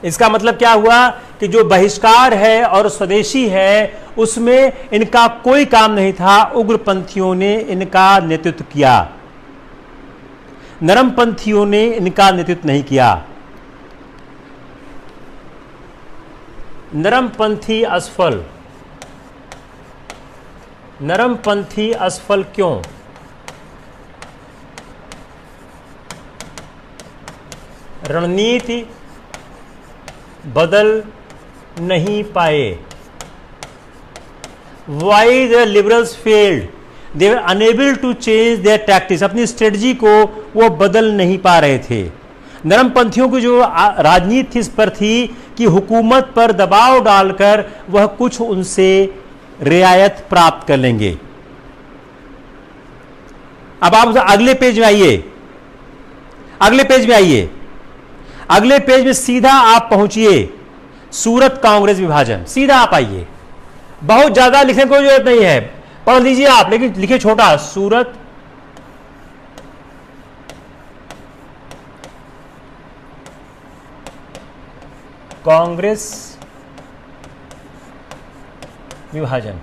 इसका मतलब क्या हुआ कि जो बहिष्कार है और स्वदेशी है उसमें इनका कोई काम नहीं था, उग्रपंथियों ने इनका नेतृत्व किया, नरमपंथियों ने इनका नेतृत्व नहीं किया। नरमपंथी असफल, नरमपंथी असफल क्यों? रणनीति बदल नहीं पाए। Why the liberals failed, they were unable to change their tactics, अपनी स्ट्रेटजी को वो बदल नहीं पा रहे थे। नरमपंथियों की जो राजनीति इस पर थी कि हुकूमत पर दबाव डालकर वह कुछ उनसे रियायत प्राप्त कर लेंगे। अब आप अगले पेज में आइए, अगले पेज में आइए, अगले पेज में सीधा आप पहुंचिए सूरत कांग्रेस विभाजन, सीधा आप आइए। बहुत ज्यादा लिखने की कोई जरूरत नहीं है, पढ़ लीजिए आप, लेकिन लिखिए छोटा, सूरत कांग्रेस विभाजन।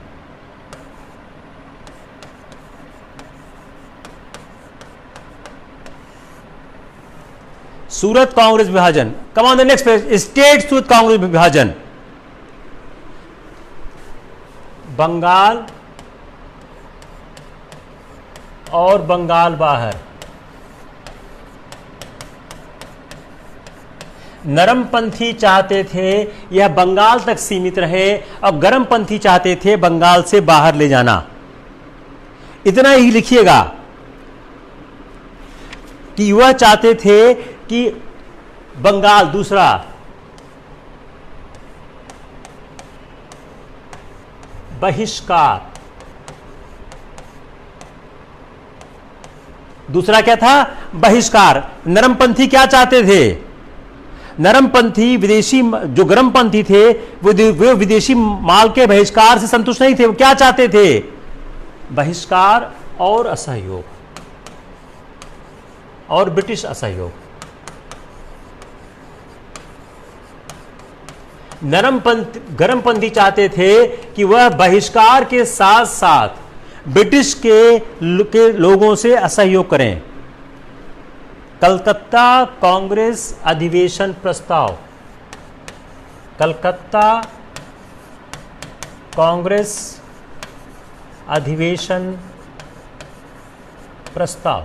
सूरत कांग्रेस विभाजन। Come on the next page, state Surat Congress विभाजन। बंगाल और बंगाल बाहर। नरमपंथी चाहते थे यह बंगाल तक सीमित रहे और गर्मपंथी चाहते थे बंगाल से बाहर ले जाना। इतना ही लिखिएगा कि वह चाहते थे कि बंगाल, दूसरा बहिष्कार, दूसरा क्या था? बहिष्कार। नरमपंथी क्या चाहते थे? नरमपंथी विदेशी, जो गर्मपंथी थे वो विदेशी माल के बहिष्कार से संतुष्ट नहीं थे। वो क्या चाहते थे? बहिष्कार और असहयोग और ब्रिटिश असहयोग। गरमपंथी चाहते थे कि वह बहिष्कार के साथ साथ ब्रिटिश के लोगों से असहयोग करें। कलकत्ता कांग्रेस अधिवेशन प्रस्ताव, कलकत्ता कांग्रेस अधिवेशन प्रस्ताव।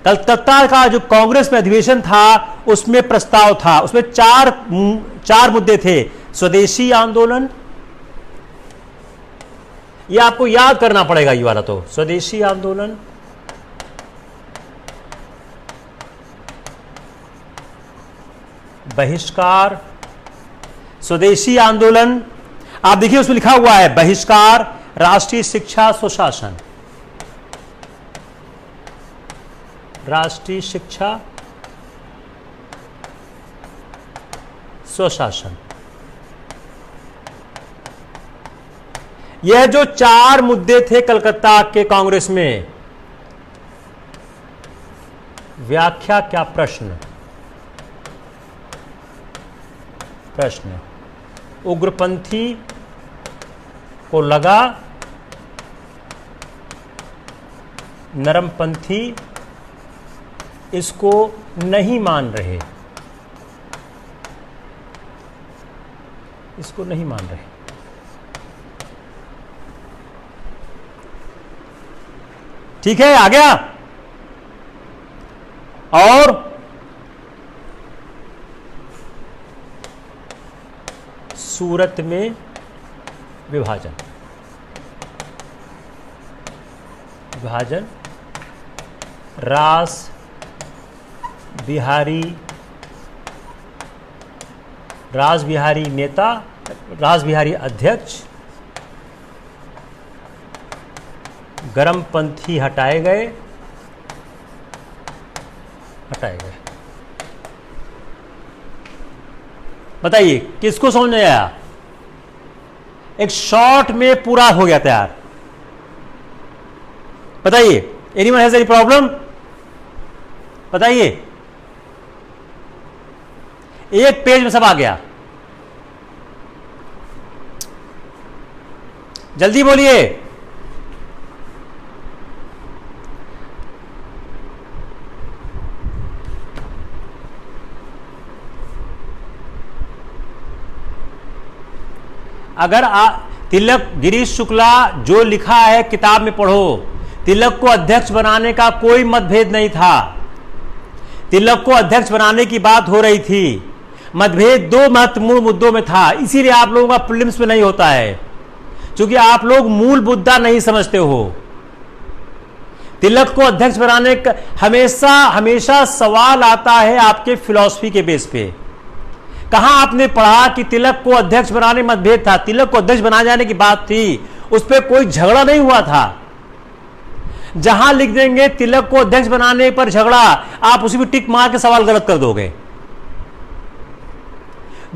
कलकत्ता का जो कांग्रेस में अधिवेशन था उसमें प्रस्ताव था, उसमें चार मुद्दे थे। स्वदेशी आंदोलन, ये आपको याद करना पड़ेगा ये वाला, तो स्वदेशी आंदोलन, बहिष्कार, स्वदेशी आंदोलन। आप देखिए उसमें लिखा हुआ है बहिष्कार, राष्ट्रीय शिक्षा स्वशासन, राष्ट्रीय शिक्षा स्वशासन। यह जो चार मुद्दे थे कलकत्ता के कांग्रेस में, व्याख्या क्या? प्रश्न, प्रश्न। उग्रपंथी को लगा नरमपंथी इसको नहीं मान रहे, इसको नहीं मान रहे। ठीक है, आ गया। और सूरत में विभाजन, विभाजन, रास बिहारी नेता, रास बिहारी अध्यक्ष, गरमपंथी हटाए गए, बताइए किसको समझ में आया? एक शॉर्ट में पूरा हो गया तैयार। बताइए, एनीवन हैज एनी प्रॉब्लम? बताइए, एक पेज में सब आ गया। जल्दी बोलिए। अगर तिलक, गिरीश शुक्ला जो लिखा है किताब में पढ़ो। तिलक को अध्यक्ष बनाने का कोई मतभेद नहीं था। तिलक को अध्यक्ष बनाने की बात हो रही थी। मतभेद दो महत्वपूर्ण मुद्दों में था, इसीलिए आप लोगों का प्रीलिम्स में नहीं होता है, क्योंकि आप लोग मूल मुद्दा नहीं समझते हो। तिलक को अध्यक्ष बनाने का हमेशा सवाल आता है आपके फिलॉसफी के बेस पे। कहां आपने पढ़ा कि तिलक को अध्यक्ष बनाने में मतभेद था? तिलक को अध्यक्ष बनाए जाने की बात थी, उस पर कोई झगड़ा नहीं हुआ था। जहां लिख देंगे तिलक को अध्यक्ष बनाने पर झगड़ा, आप उसी में टिक मार के सवाल गलत कर दोगे।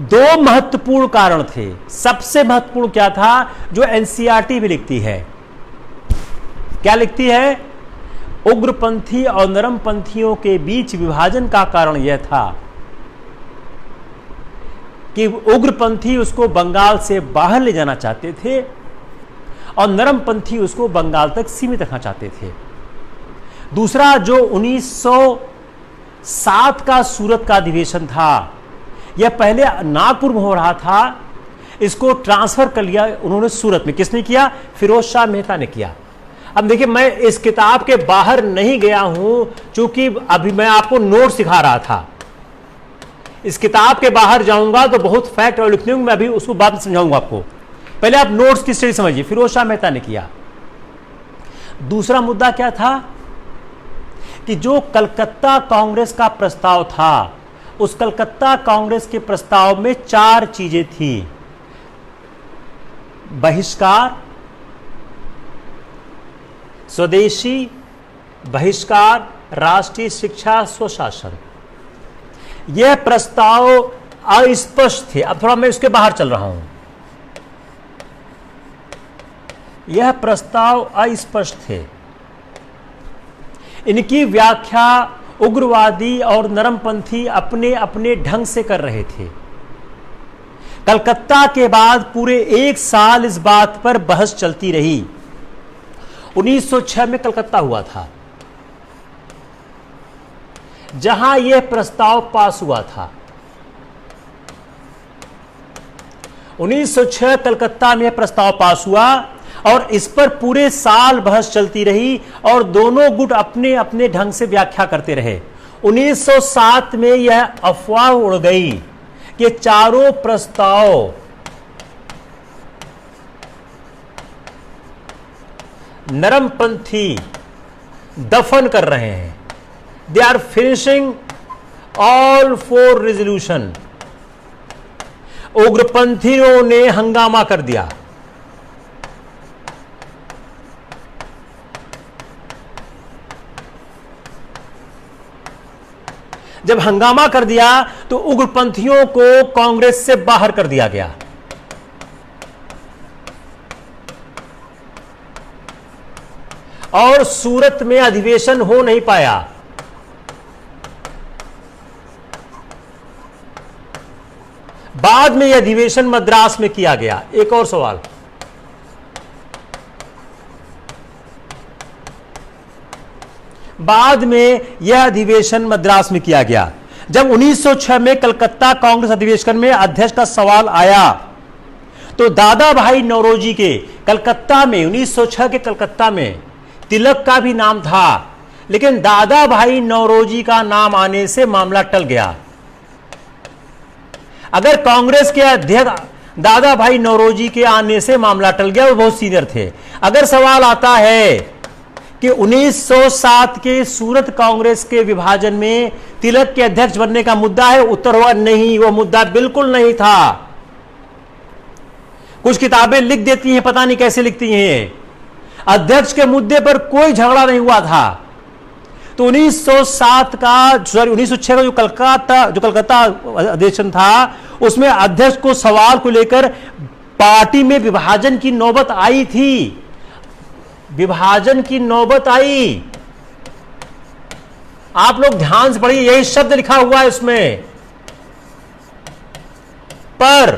दो महत्वपूर्ण कारण थे। सबसे महत्वपूर्ण क्या था? जो एनसीईआरटी भी लिखती है। क्या लिखती है? उग्रपंथी और नरमपंथियों के बीच विभाजन का कारण यह था कि उग्रपंथी उसको बंगाल से बाहर ले जाना चाहते थे और नरमपंथी उसको बंगाल तक सीमित रखना चाहते थे। दूसरा, जो 1907 का सूरत का अधिवेशन था, यह पहले नागपुर में हो रहा था, इसको ट्रांसफर कर लिया उन्होंने सूरत में। किसने किया? फिरोज शाह मेहता ने किया। अब देखिए, मैं इस किताब के बाहर नहीं गया हूं, क्योंकि अभी मैं आपको नोट सिखा रहा था। इस किताब के बाहर जाऊंगा तो बहुत फैक्ट और लिखने, मैं अभी उसको बाद में समझाऊंगा आपको। पहले आप नोट्स की स्टडी समझिए। फिरोज शाह मेहता ने किया। दूसरा मुद्दा क्या था कि जो कलकत्ता कांग्रेस का प्रस्ताव था, उस कलकत्ता कांग्रेस के प्रस्ताव में चार चीजें थी: बहिष्कार, स्वदेशी, बहिष्कार, राष्ट्रीय शिक्षा स्वशासन। यह प्रस्ताव अस्पष्ट थे। अब थोड़ा मैं इसके बाहर चल रहा हूं। यह प्रस्ताव अस्पष्ट थे। इनकी व्याख्या उग्रवादी और नरमपंथी अपने अपने ढंग से कर रहे थे। कलकत्ता के बाद पूरे 1 साल इस बात पर बहस चलती रही। 1906 में कलकत्ता हुआ था, जहां यह प्रस्ताव पास हुआ था। 1906 कलकत्ता में प्रस्ताव पास हुआ और इस पर पूरे साल बहस चलती रही और दोनों गुट अपने अपने ढंग से व्याख्या करते रहे। 1907 में यह अफवाह उड़ गई कि चारों प्रस्ताव नरमपंथी दफन कर रहे हैं। They are finishing all 4 resolution. उग्रपंथियों ने हंगामा कर दिया। जब हंगामा कर दिया तो उग्रपंथियों को कांग्रेस से बाहर कर दिया गया। और सूरत में अधिवेशन हो नहीं पाया। बाद में यह अधिवेशन मद्रास में किया गया। एक और सवाल, बाद में यह अधिवेशन मद्रास में किया गया। जब 1906 में कलकत्ता कांग्रेस अधिवेशन में अध्यक्ष का सवाल आया तो दादा भाई नौरोजी के कलकत्ता में 1906 के कलकत्ता में तिलक का भी नाम था, लेकिन दादा भाई नौरोजी का नाम आने से मामला टल गया। अगर कांग्रेस के अध्यक्ष दादा भाई नौरोजी के आने से मामला टल गया, वो बहुत सीनियर थे। अगर सवाल आता है कि 1907 के सूरत कांग्रेस के विभाजन में तिलक के अध्यक्ष बनने का मुद्दा है, उत्तर हुआ नहीं, वो मुद्दा बिल्कुल नहीं था। कुछ किताबें लिख देती हैं, पता नहीं कैसे लिखती हैं, अध्यक्ष के मुद्दे पर कोई झगड़ा नहीं हुआ था। तो 1906 का जो कलकत्ता अधिवेशन था, उसमें अध्यक्ष को सवाल को लेकर पार्टी में विभाजन की नौबत आई थी। विभाजन की नौबत आई। आप लोग ध्यान से पढ़िए, यही शब्द लिखा हुआ है इसमें। पर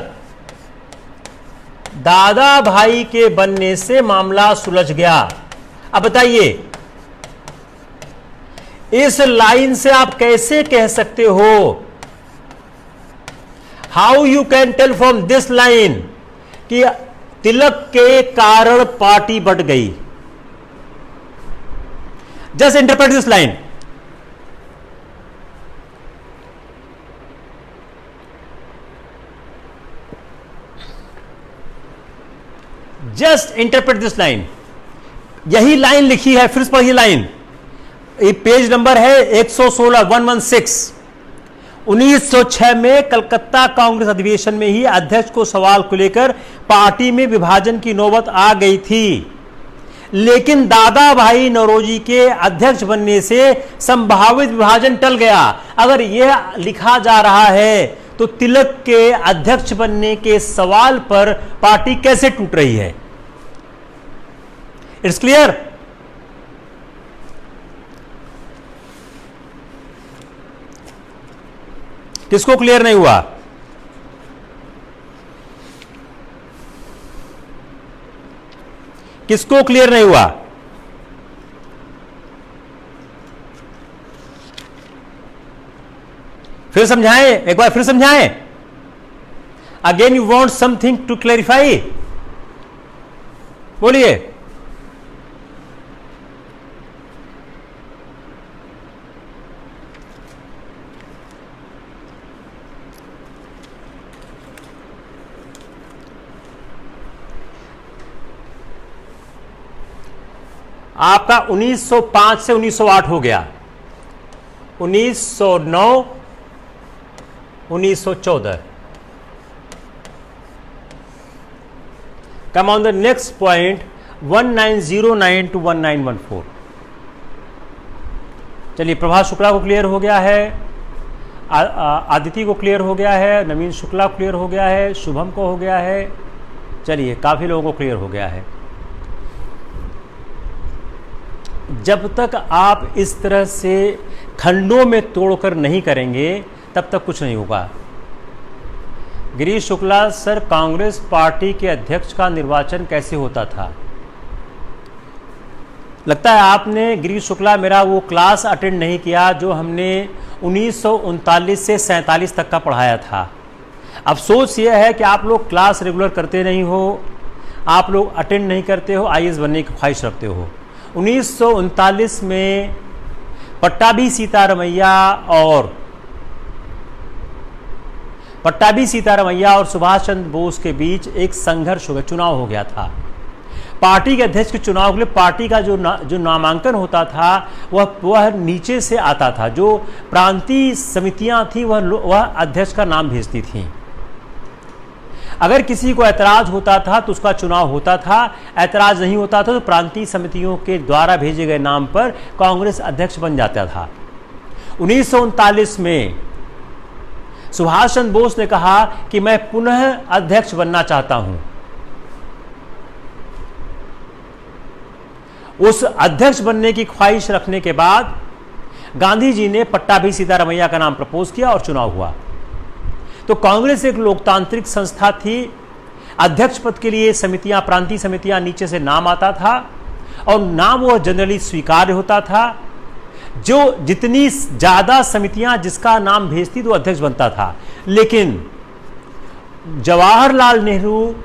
दादा भाई के बनने से मामला सुलझ गया। अब बताइए, इस लाइन से आप कैसे कह सकते हो, how you can tell from this line कि तिलक के कारण पार्टी बट गई? Just interpret this line. Just interpret this line. यही लाइन लिखी है, फिर पढ़िए लाइन। ये पेज नंबर है 116 116। 1906 में कलकत्ता कांग्रेस अधिवेशन में ही अध्यक्ष को सवाल को लेकर पार्टी में विभाजन की नौबत आ गई थी, लेकिन दादा भाई नौरोजी के अध्यक्ष बनने से संभावित विभाजन टल गया। अगर यह लिखा जा रहा है तो तिलक के अध्यक्ष बनने के सवाल पर पार्टी कैसे टूट रही है? It's clear? किसको क्लियर नहीं हुआ? किसको क्लियर नहीं हुआ? फिर समझाएं, एक बार फिर समझाएं। Again you want something to clarify, बोलिए। आपका 1905 से 1908 हो गया, 1909, 1914। Come on the next point 1909 to 1914। चलिए, प्रभात शुक्ला को क्लियर हो गया है, आदिति को क्लियर हो गया है, नवीन शुक्ला को क्लियर हो गया है, शुभम को हो गया है। चलिए, काफी लोगों को क्लियर हो गया है। जब तक आप इस तरह से खंडों में तोड़कर नहीं करेंगे तब तक कुछ नहीं होगा। गिरीश शुक्ला सर, कांग्रेस पार्टी के अध्यक्ष का निर्वाचन कैसे होता था? लगता है आपने गिरीश शुक्ला मेरा वो क्लास अटेंड नहीं किया जो हमने 1939 से 47 तक का पढ़ाया था। अफसोस ये है कि आप लोग क्लास रेगुलर करते नहीं हो, आप लोग अटेंड नहीं करते हो, आईएएस बनने की ख्वाहिश रखते हो। 1939 में पट्टाभी सीतारमैया और सुभाष चंद्र बोस के बीच एक संघर्ष हो गया, चुनाव हो गया था। पार्टी के अध्यक्ष के चुनाव के लिए पार्टी का जो नामांकन होता था वह नीचे से आता था। जो प्रांतीय समितियां थी वह अध्यक्ष का नाम भेजती थी। अगर किसी को ऐतराज होता था तो उसका चुनाव होता था, ऐतराज नहीं होता था तो प्रांतीय समितियों के द्वारा भेजे गए नाम पर कांग्रेस अध्यक्ष बन जाता था। 1939 में सुभाष चंद्र बोस ने कहा कि मैं पुनः अध्यक्ष बनना चाहता हूं। उस अध्यक्ष बनने की ख्वाहिश रखने के बाद गांधी जी ने पट्टाभी सीतारमैया का नाम प्रपोज किया और चुनाव हुआ। तो कांग्रेस एक लोकतांत्रिक संस्था थी। अध्यक्ष पद के लिए समितियां, प्रांतीय समितियां, नीचे से नाम आता था और नाम वह जनरली स्वीकार्य होता था। जो जितनी ज्यादा समितियां जिसका नाम भेजती तो अध्यक्ष बनता था। लेकिन जवाहरलाल नेहरू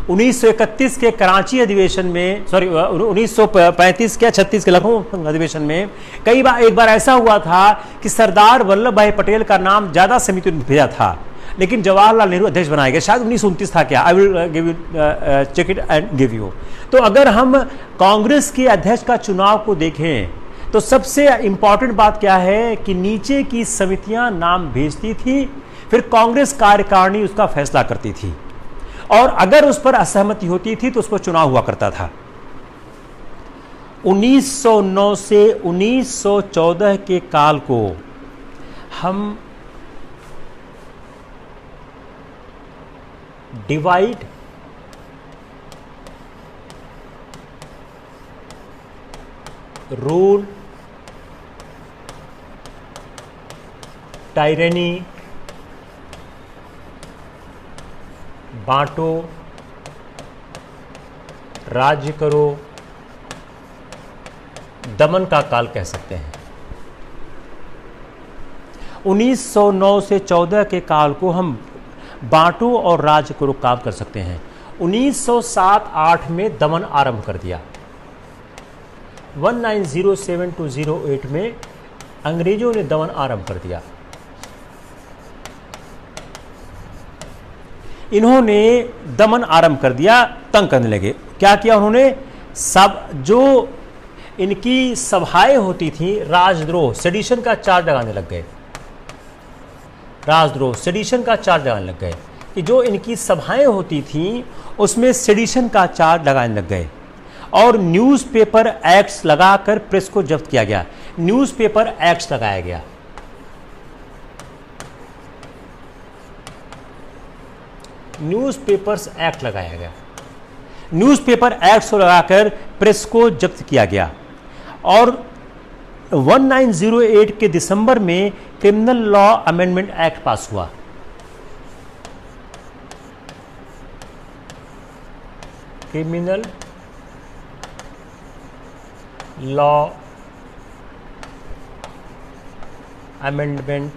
1931 के कराची अधिवेशन में, 1935 के 36 के लखनऊ अधिवेशन में एक बार ऐसा हुआ था कि सरदार वल्लभ भाई पटेल का नाम ज्यादा समितियों ने भेजा था, लेकिन जवाहरलाल नेहरू अध्यक्ष बनाए गए। शायद 1929 था क्या, I will give you check it and give you. तो अगर हम कांग्रेस के अध्यक्ष का चुनाव को देखें तो सबसे इंपॉर्टेंट बात क्या है कि नीचे की समितियां नाम भेजती थी, फिर कांग्रेस कार्यकारिणी उसका फैसला करती थी और अगर उस पर असहमति होती थी तो उस पर चुनाव हुआ करता था। 1909 से 1914 के काल को हम डिवाइड रूल, टायरेनी, बांटो, राज्य करो, दमन का काल कह सकते हैं। 1909 से 14 के काल को हम बांटो और राज्य करो काम कर सकते हैं। 1907-08 में दमन आरंभ कर दिया। 1907 to 08 में अंग्रेजों ने दमन आरंभ कर दिया। इन्होंने दमन आरंभ कर दिया, तंग करने लगे। क्या किया उन्होंने? जो इनकी सभाएं होती थी, राजद्रोह, सेडिशन का चार्ज लगाने लग गए। राजद्रोह, सेडिशन का चार्ज लगाने लग गए कि जो इनकी सभाएं होती थी उसमें सेडिशन का चार्ज लगाने लग गए और न्यूज़पेपर एक्ट्स लगाकर प्रेस को जब्त किया गया। न्यूज़पेपर एक्ट्स लगाया गया। न्यूज़पेपर्स एक्ट लगाया गया। न्यूज़पेपर एक्ट को लगाकर प्रेस को जब्त किया गया और 1908 के दिसंबर में criminal law amendment act pass हुआ। Criminal law amendment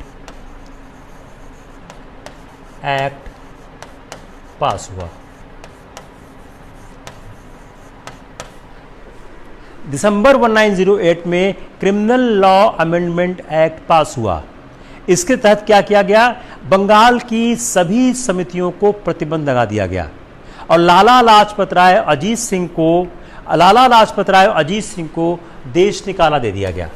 act pass हुआ। दिसंबर 1908 में criminal law amendment act pass हुआ। इसके तहत क्या किया गया? बंगाल की सभी समितियों को प्रतिबंध लगा दिया गया और लाला लाजपत राय अजीत सिंह को देश निकाला दे दिया गया।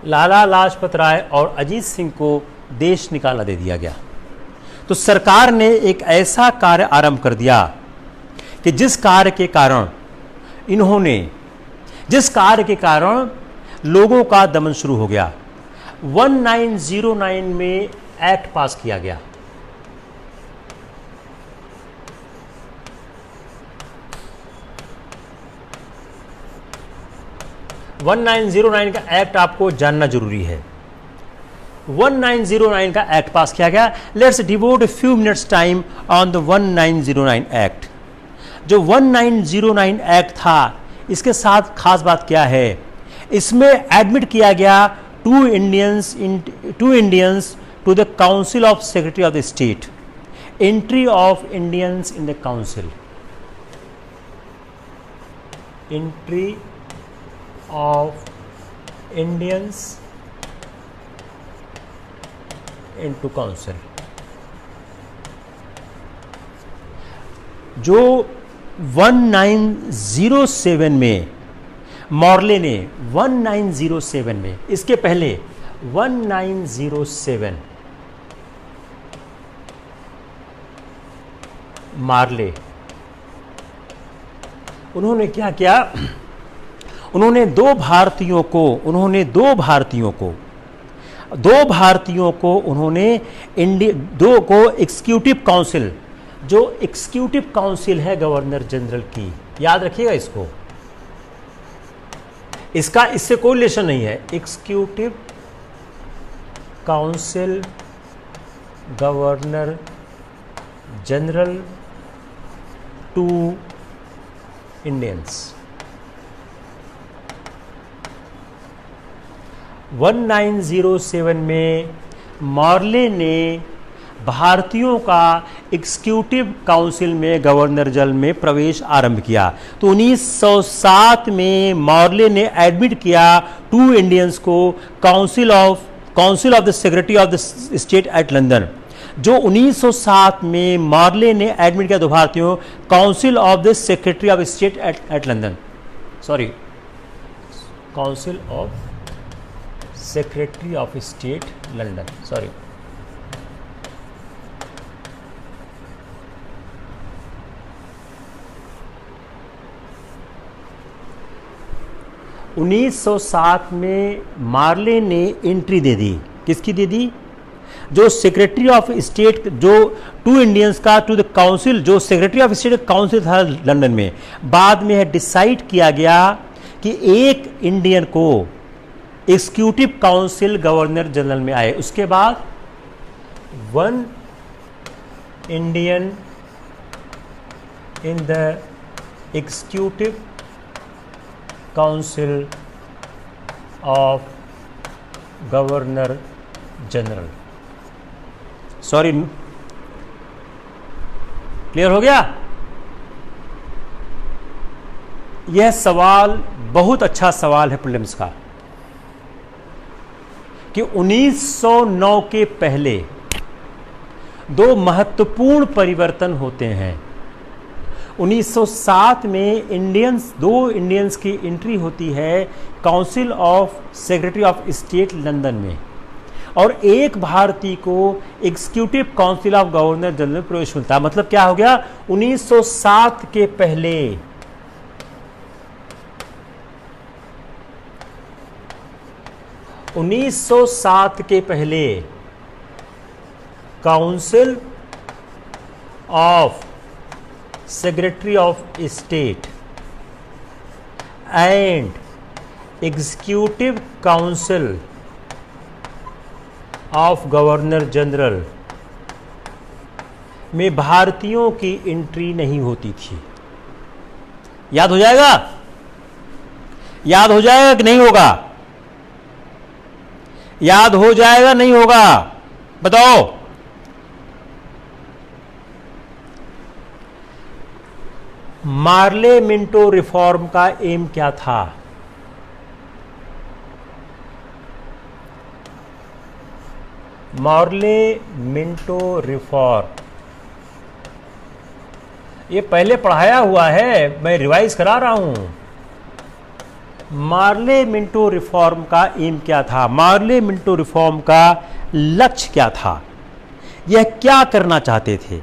लाला लाजपत राय और अजीत सिंह को देश निकाला दे दिया गया। तो सरकार ने एक ऐसा कार्य आरंभ कर दिया कि जिस कार्य के कारण लोगों का दमन शुरू हो गया। 1909 में एक्ट पास किया गया। (1909) का एक्ट आपको जानना जरूरी है। 1909 का एक्ट पास किया गया। Let's devote a few minutes time on the 1909 act. जो 1909 एक्ट था, इसके साथ खास बात क्या है, इसमें एडमिट किया गया two Indians to the council of secretary of the state. Entry of Indians in the council, entry of Indians into council. जो 1907 में मॉर्ले ने 1907 में, इसके पहले 1907 मार्ले, उन्होंने क्या किया, उन्होंने दो भारतीयों को उन्होंने दो को एग्जीक्यूटिव काउंसिल, जो एग्जीक्यूटिव काउंसिल है गवर्नर जनरल की, याद रखिएगा इसको, इसका इससे कोई रिलेशन नहीं है। Executive council governor general to Indians. 1907 में मॉर्ले ने भारतीयों का एग्जीक्यूटिव काउंसिल में गवर्नर जनरल में प्रवेश आरंभ किया। तो 1907 में मॉर्ले ने एडमिट किया टू इंडियंस को council of the secretary of the state at London. जो 1907 में मॉर्ले ने एडमिट किया दो भारतीयों council of the secretary of state at London, sorry, council of secretary of state London, sorry, (1907) में मार्ले ने एंट्री दे दी। किसकी दे दी? जो सेक्रेटरी ऑफ स्टेट, जो टू इंडियंस का टू द काउंसिल, जो सेक्रेटरी ऑफ स्टेट काउंसिल था लंदन में, बाद में है डिसाइड किया गया कि एक इंडियन को एग्जीक्यूटिव काउंसिल गवर्नर जनरल में आए। उसके बाद 1 Indian in the executive council of governor general. Sorry, clear हो गया? यह सवाल बहुत अच्छा सवाल है प्रीलिम्स का कि 1909 के पहले दो महत्वपूर्ण परिवर्तन होते हैं। 1907 में दो इंडियंस की एंट्री होती है council of secretary of state London में, और एक भारतीय को executive council of governor general में प्रवेश मिलता है। मतलब क्या हो गया? 1907 के पहले council of secretary of state and executive council of governor general में भारतीयों की एंट्री नहीं होती थी। याद हो जाएगा? याद हो जाएगा कि नहीं होगा? याद हो जाएगा नहीं होगा? बताओ। मार्ले मिंटो रिफॉर्म का एम क्या था? मार्ले मिंटो रिफॉर्म, ये पहले पढ़ाया हुआ है, मैं रिवाइज करा रहा हूं। मार्ले मिंटो रिफॉर्म का एम क्या था? मार्ले मिंटो रिफॉर्म का लक्ष्य क्या था? यह क्या करना चाहते थे?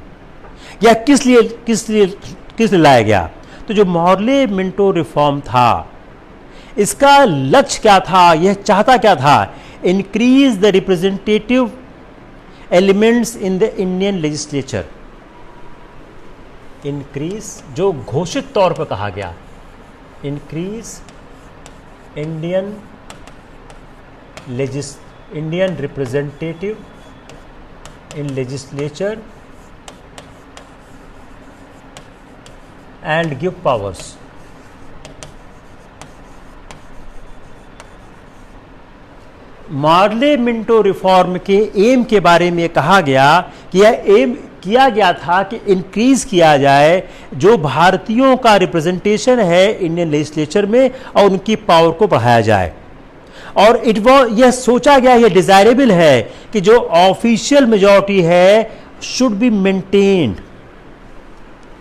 यह किस लिए लाया गया? तो जो मॉर्ले मिंटो रिफॉर्म था, इसका लक्ष्य क्या था, यह चाहता क्या था? Increase the representative elements in the Indian legislature. Increase, जो घोषित तौर पर कहा गया, increase Indian representative in legislature and give powers. Morley Minto reform के एम के बारे में कहा गया कि यह एम किया गया था कि इंक्रीज किया जाए जो भारतीयों का रिप्रेजेंटेशन है इंडियन लेजिस्लेचर में, और उनकी पावर को बढ़ाया जाए। और यह सोचा गया, यह डिजायरेबल है कि जो ऑफिशियल मेजॉरिटी है should be maintained.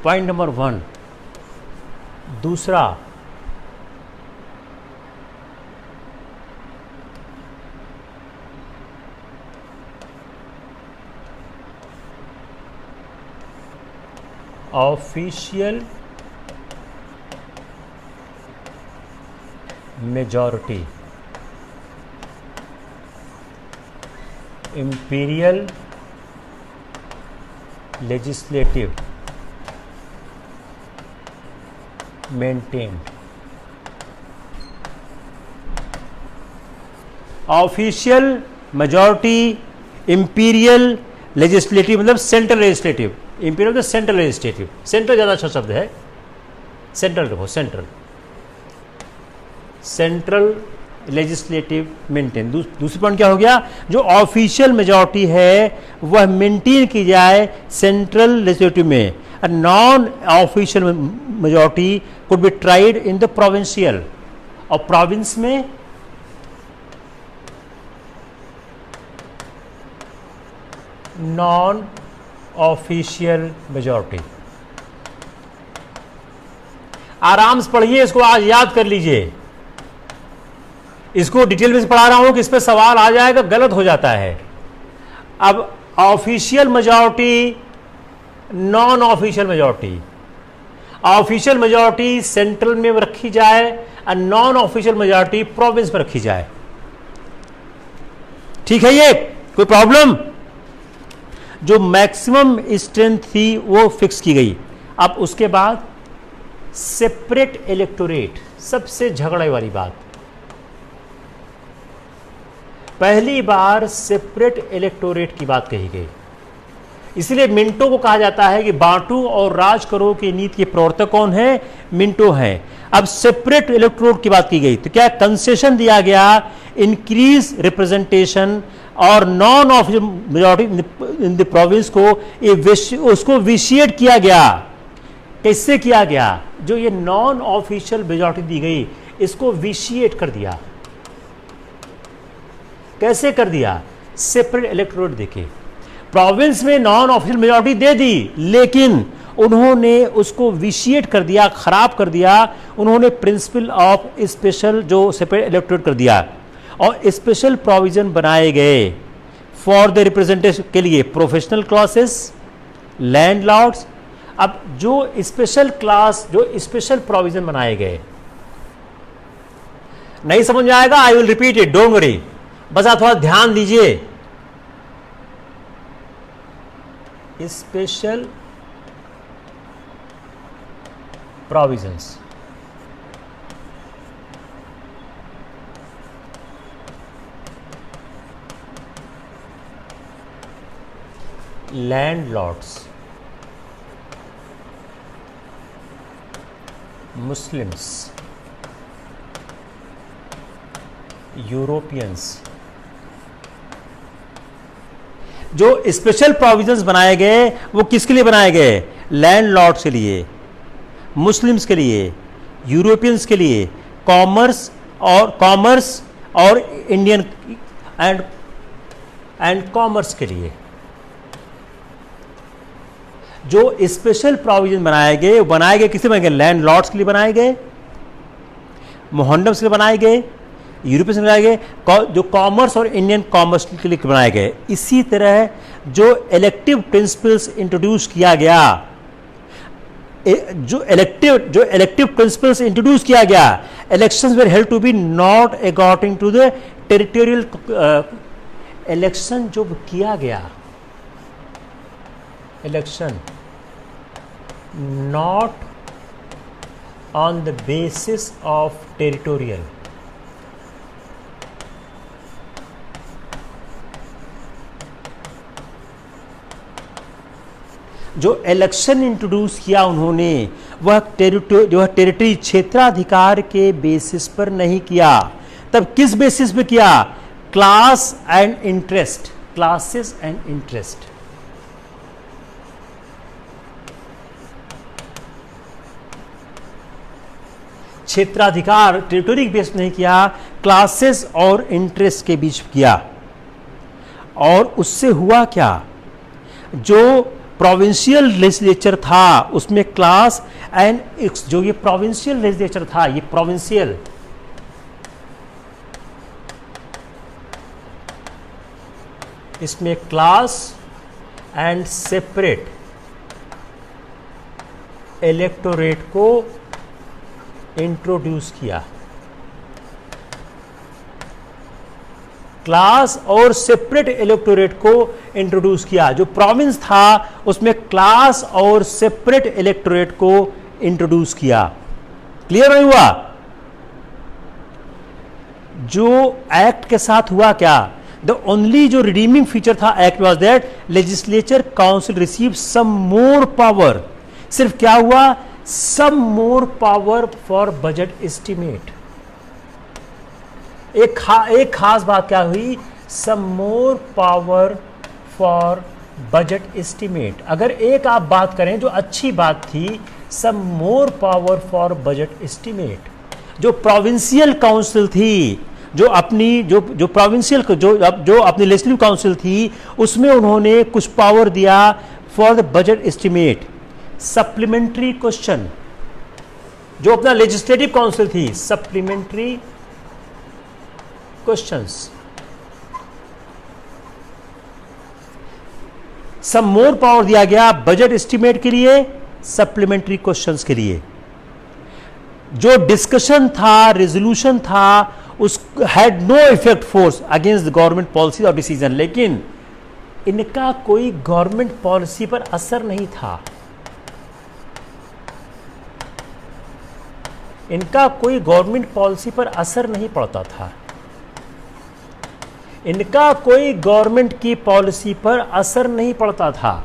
Point number 1। दूसरा, official majority, imperial legislative maintained. Official majority, imperial legislative मतलब central legislative, imperial central legislative, central ज़्यादा अच्छा शब्द है, सेंट्रल रखो, सेंट्रल लेजिस्लेटिव मेंटेन। दूसरी पॉइंट क्या हो गया? जो ऑफिशियल मेजॉरिटी है वह मेंटेन की जाए सेंट्रल लेजिस्लेटिव में। Non official majority could be tried in the provincial, और प्रोविंस में नॉन ऑफिशियल मेजॉरिटी। आराम से पढ़िए इसको, आज याद कर लीजिए। इसको डिटेल में से पढ़ा रहा हूं कि इस पर सवाल आ जाएगा, गलत हो जाता है। अब official majority, non official majority, official majority central में रखी जाए और नॉन ऑफिशियल मेजॉरिटी प्रोविंस में रखी जाए। ठीक है, ये कोई प्रॉब्लम? जो मैक्सिमम स्ट्रेंथ थी वो फिक्स की गई। अब उसके बाद सेपरेट इलेक्टोरेट, सबसे झगड़े वाली बात। पहली बार सेपरेट इलेक्टोरेट की बात कही गई। इसलिए मिंटो को कहा जाता है कि बांटो और राज करो की नीति के प्रवर्तक कौन है? मिंटो है। अब सेपरेट इलेक्टोरेट की बात की गई तो क्या कंसेशन दिया गया? इंक्रीज रिप्रेजेंटेशन और non official majority in the province को उसको विशिएट किया गया। कैसे किया गया? जो ये नॉन ऑफिशियल मेजॉरिटी दी गई इसको विशिएट कर दिया। कैसे कर दिया? सेपरेट इलेक्टोरेट देके प्रोविंस में नॉन ऑफिशियल मेजॉरिटी दे दी, लेकिन उन्होंने उसको विशिएट कर दिया, खराब कर दिया। उन्होंने प्रिंसिपल ऑफ स्पेशल जो सेपरेट इलेक्टोरेट कर दिया और स्पेशल प्रोविजन बनाए गए फॉर द रिप्रेजेंटेशन के लिए, प्रोफेशनल क्लासेस, लैंडलॉर्ड्स। अब जो स्पेशल क्लास, जो स्पेशल प्रोविजन बनाए गए, नहीं समझ में आएगा, I will repeat it, don't worry, बस आप थोड़ा ध्यान दीजिए। Special provisions, landlords, Muslims, Europeans. जो स्पेशल प्रोविजंस बनाए गए वो किसके लिए बनाए गए? लैंडलॉर्ड्स के लिए, मुस्लिम्स के लिए, यूरोपियंस के लिए, कॉमर्स और इंडियन एंड कॉमर्स के लिए। जो स्पेशल प्रोविजन बनाए गए वो बनाए गए किससे बनाए गए? लैंडलॉर्ड्स के लिए बनाए गए, मोहंडम्स के लिए बनाए गए, यूरोपियंस बनाए गए, जो कॉमर्स और इंडियन कॉमर्स के लिए बनाए गए। इसी तरह जो इलेक्टिव प्रिंसिपल्स इंट्रोड्यूस किया गया, जो इलेक्टिव प्रिंसिपल्स इंट्रोड्यूस किया गया, elections were held to be not according to the territorial, election जो किया गया, election not on the basis of territorial, जो इलेक्शन इंट्रोड्यूस किया उन्होंने वह टेरिटरी क्षेत्राधिकार के बेसिस पर नहीं किया। तब किस बेसिस पे किया? Class and interest, classes and interest. क्षेत्राधिकार टेरिटरी बेस नहीं किया, क्लासेस और इंटरेस्ट के बीच किया। और उससे हुआ क्या? जो प्रोविंशियल लेजिस्लेचर था उसमें क्लास एंड, जो ये प्रोविंशियल लेजिस्लेचर था, ये प्रोविंशियल, इसमें क्लास एंड सेपरेट इलेक्टोरेट को इंट्रोड्यूस किया। क्लास और सेपरेट इलेक्टोरेट को इंट्रोड्यूस किया। जो प्रोविंस था उसमें क्लास और सेपरेट इलेक्टोरेट को इंट्रोड्यूस किया। क्लियर नहीं हुआ? जो एक्ट के साथ हुआ क्या? द ओनली जो रिडीमिंग फीचर था act was that legislature council receive some more power. सिर्फ क्या हुआ? Some more power for budget estimate. एक खास बात क्या हुई? Some more power for budget estimate. अगर एक आप बात करें जो अच्छी बात थी, some more power for budget estimate. जो प्रोविंशियल काउंसिल थी, जो प्रोविंशियल जो अपनी लेजिस्लेटिव काउंसिल थी, उसमें उन्होंने कुछ पावर दिया for the budget estimate. Supplementary question, जो अपना लेजिस्लेटिव काउंसिल थी, सप्लीमेंट्री क्वेश्चंस, सम मोर पावर दिया गया बजट एस्टिमेट के लिए, सप्लीमेंट्री क्वेश्चंस के लिए। जो डिस्कशन था, रेजोल्यूशन था, उस had no effect force against the government policy और डिसीजन। लेकिन इनका कोई गवर्नमेंट पॉलिसी पर असर नहीं था, इनका कोई गवर्नमेंट पॉलिसी पर असर नहीं पड़ता था, इनका कोई गवर्नमेंट की पॉलिसी पर असर नहीं पड़ता था।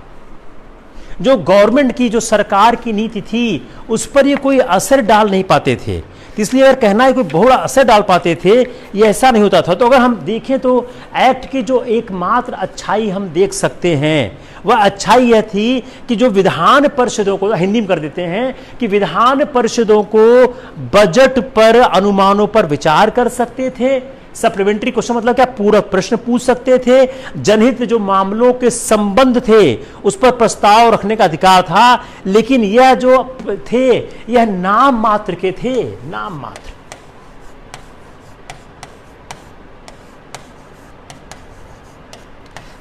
जो गवर्नमेंट की, जो सरकार की नीति थी, उस पर ये कोई असर डाल नहीं पाते थे। इसलिए अगर कहना है कोई बहुत असर डाल पाते थे, ये ऐसा नहीं होता था। तो अगर हम देखें तो एक्ट की जो एकमात्र अच्छाई हम देख सकते हैं, वह अच्छाई यह थी कि जो विधान परिषदों को, हिंदी में कर देते हैं कि विधान परिषदों को बजट पर, अनुमानों पर विचार कर सकते थे। सप्लीमेंट्री क्वेश्चन मतलब क्या? पूरक प्रश्न पूछ सकते थे। जनहित जो मामलों के संबंध थे उस पर प्रस्ताव रखने का अधिकार था। लेकिन यह जो थे, यह नाम मात्र के थे, नाम मात्र।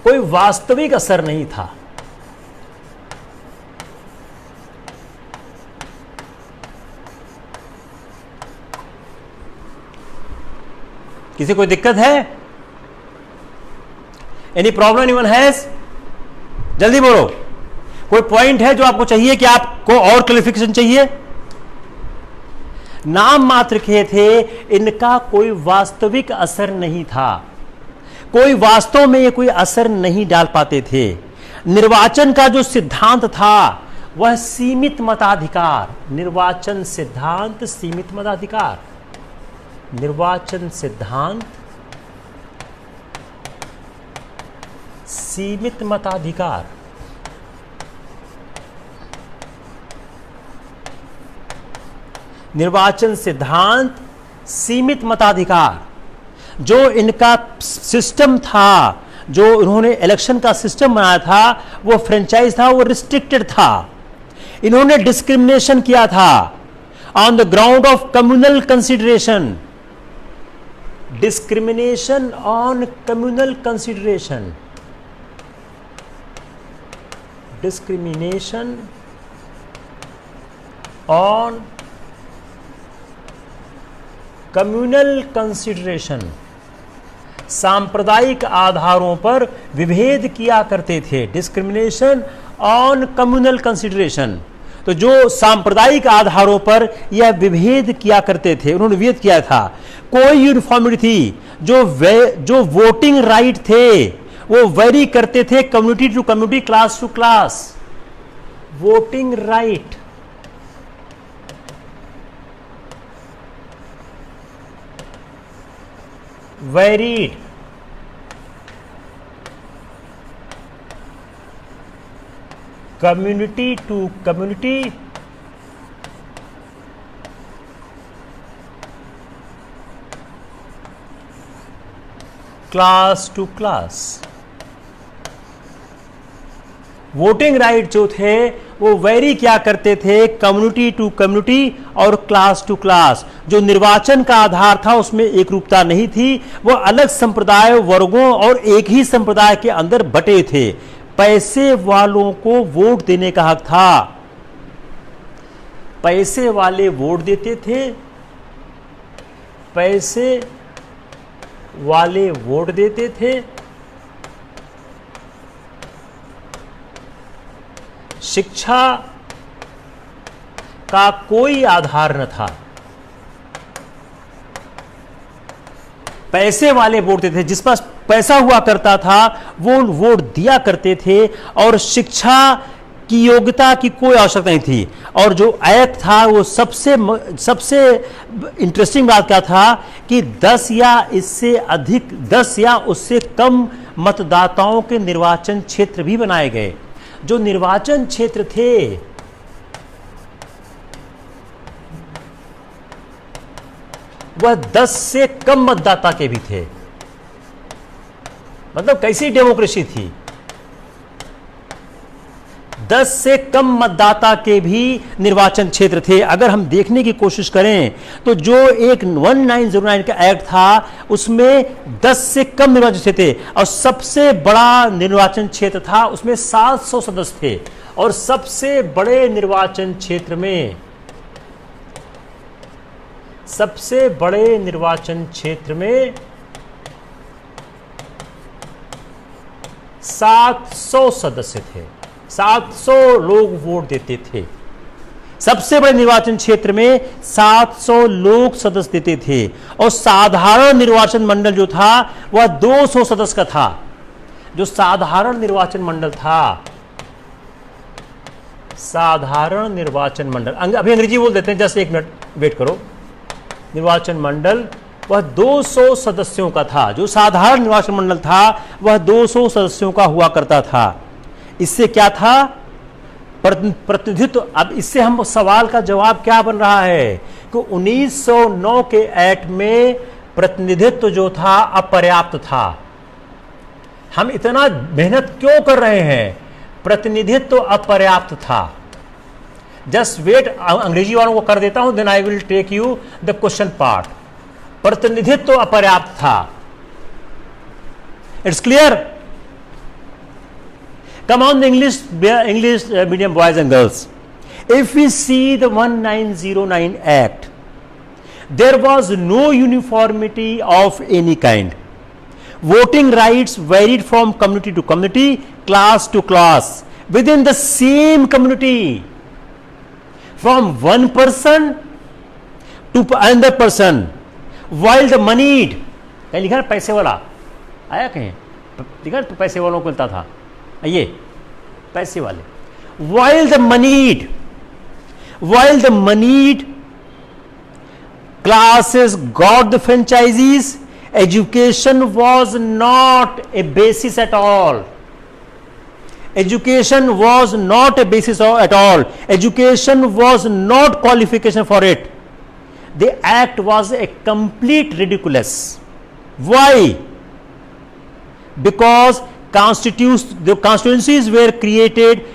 कोई वास्तविक असर नहीं था। किसी कोई दिक्कत है? Any problem anyone has? जल्दी बोलो। कोई पॉइंट है जो आपको चाहिए कि आपको और क्लैरिफिकेशन चाहिए? नाम मात्र के थे, इनका कोई वास्तविक असर नहीं था। कोई वास्तव में ये कोई असर नहीं डाल पाते थे। निर्वाचन का जो सिद्धांत था वह सीमित मताधिकार, निर्वाचन सिद्धांत सीमित मताधिकार, निर्वाचन सिद्धांत सीमित मताधिकार। निर्वाचन सिद्धांत सीमित मताधिकार। जो इनका सिस्टम था, जो उन्होंने इलेक्शन का सिस्टम बनाया था, वो फ्रेंचाइज था, वो रिस्ट्रिक्टेड था। इन्होंने डिस्क्रिमिनेशन किया था on the ground of communal consideration. Discrimination on communal consideration. Discrimination on communal consideration, सांप्रदायिक आधारों पर विभेद किया करते थे। डिस्क्रिमिनेशन ऑन कम्युनल कंसिडरेशन, तो जो सांप्रदायिक आधारों पर यह विभेद किया करते थे, उन्होंने विभेद किया था। कोई यूनिफॉर्मिटी थी, जो वोटिंग राइट थे वो वेरी करते थे community to community, class to class. Voting right varied, community to community, class to class. Voting right जो थे वो वेरी क्या करते थे, कम्युनिटी टू कम्युनिटी और क्लास टू क्लास। जो निर्वाचन का आधार था उसमें एक रूपता नहीं थी, वो अलग संप्रदाय वर्गों और एक ही संप्रदाय के अंदर बटे थे। पैसे वालों को वोट देने का हक था, पैसे वाले वोट देते थे, पैसे वाले वोट देते थे। शिक्षा का कोई आधार न था, पैसे वाले वोट देते थे, जिस पास पैसा हुआ करता था वो वोट दिया करते थे, और शिक्षा की योग्यता की कोई आवश्यकता नहीं थी। और जो एक्ट था वो सबसे इंटरेस्टिंग बात क्या था कि 10 या इससे अधिक, 10 या उससे कम मतदाताओं के निर्वाचन क्षेत्र भी बनाए गए। जो निर्वाचन क्षेत्र थे वह 10 से कम मतदाता के भी थे। मतलब कैसी डेमोक्रेसी थी, 10 से कम मतदाता के भी निर्वाचन क्षेत्र थे। अगर हम देखने की कोशिश करें तो जो एक 1909 का एक्ट था उसमें 10 से कम निर्वाचन क्षेत्र थे, और सबसे बड़ा निर्वाचन क्षेत्र था उसमें 700 सदस्य थे। और सबसे बड़े निर्वाचन क्षेत्र में, सबसे बड़े निर्वाचन क्षेत्र में 700 सदस्य थे, 700 लोग वोट देते थे। सबसे बड़े निर्वाचन क्षेत्र में 700 लोग सदस्य देते थे। और साधारण निर्वाचन मंडल जो था वह 200 सदस्य का था। जो साधारण निर्वाचन मंडल था, साधारण निर्वाचन मंडल, अभी अंग्रेजी बोल देते हैं, जस्ट एक मिनट वेट करो। निर्वाचन मंडल वह 200 सदस्यों का था। जो साधारण निर्वाचन मंडल था वह 200 सदस्यों का हुआ करता था। इससे क्या था, प्रतिनिधित्व। अब इससे हम सवाल का जवाब क्या बन रहा है कि 1909 के एक्ट में प्रतिनिधित्व जो था अपर्याप्त था। हम इतना मेहनत क्यों कर रहे हैं, प्रतिनिधित्व अपर्याप्त था। जस्ट वेट, अंग्रेजी वालों को कर देता हूं, then I will take you the question part. प्रतिनिधित्व अपर्याप्त था। It's clear? Come on, English medium boys and girls. If we see the 1909 Act, there was no uniformity of any kind. Voting rights varied from community to community, class to class, within the same community, from one person to another person. While the moneyed, कहीं लिखा है पैसे वाला, आया कहीं लिखा है पैसे वालों को मिलता था, ये पैसे वाले। while the moneyed classes got the franchises, education was not a basis at all. Education was not a basis at all. Education was not qualification for it. The act was a complete ridiculous. Why? Because the constituencies were created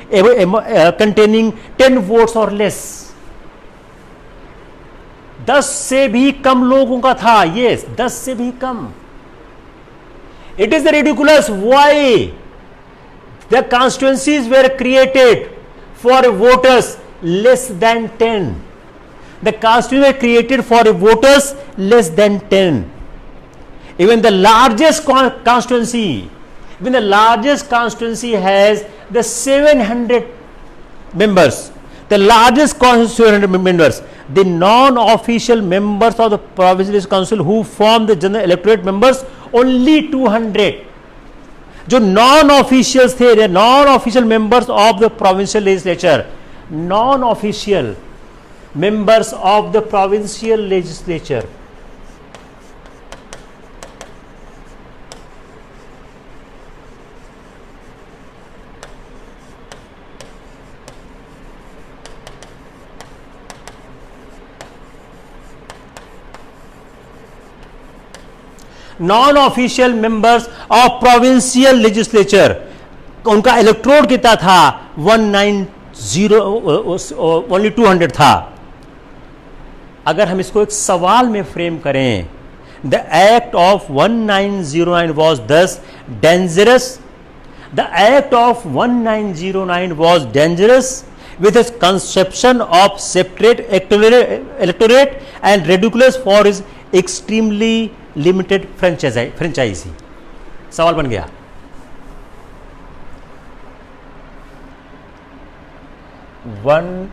containing 10 votes or less. 10 से भी कम लोगों का था, yes, 10 से भी कम. It is ridiculous. Why? The constituencies were created for voters less than 10. The constitution was created for voters less than 10. Even the largest constituency has the 700 members. The largest constituency 700 members. The non-official members of the provincial council who form the general electorate members only 200. जो non-officials थे, the non-official members of the provincial legislature, non-official members of the provincial legislature. non-official members of provincial legislature, उनका इलेक्ट्रोड कितना था 190, ओनली 200 था. अगर हम इसको एक सवाल में फ्रेम करें, द एक्ट ऑफ 1909 वॉज दस dangerous. The act of 1909 was dangerous with his conception of separate electorate and ridiculous for his extremely limited franchise. सवाल बन गया. One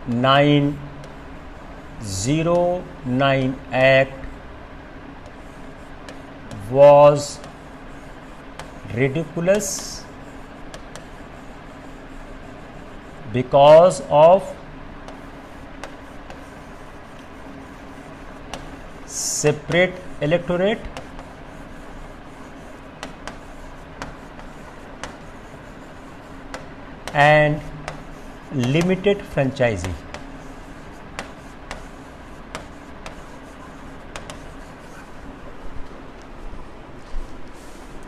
1909 Act was ridiculous because of separate electorate and limited franchisee.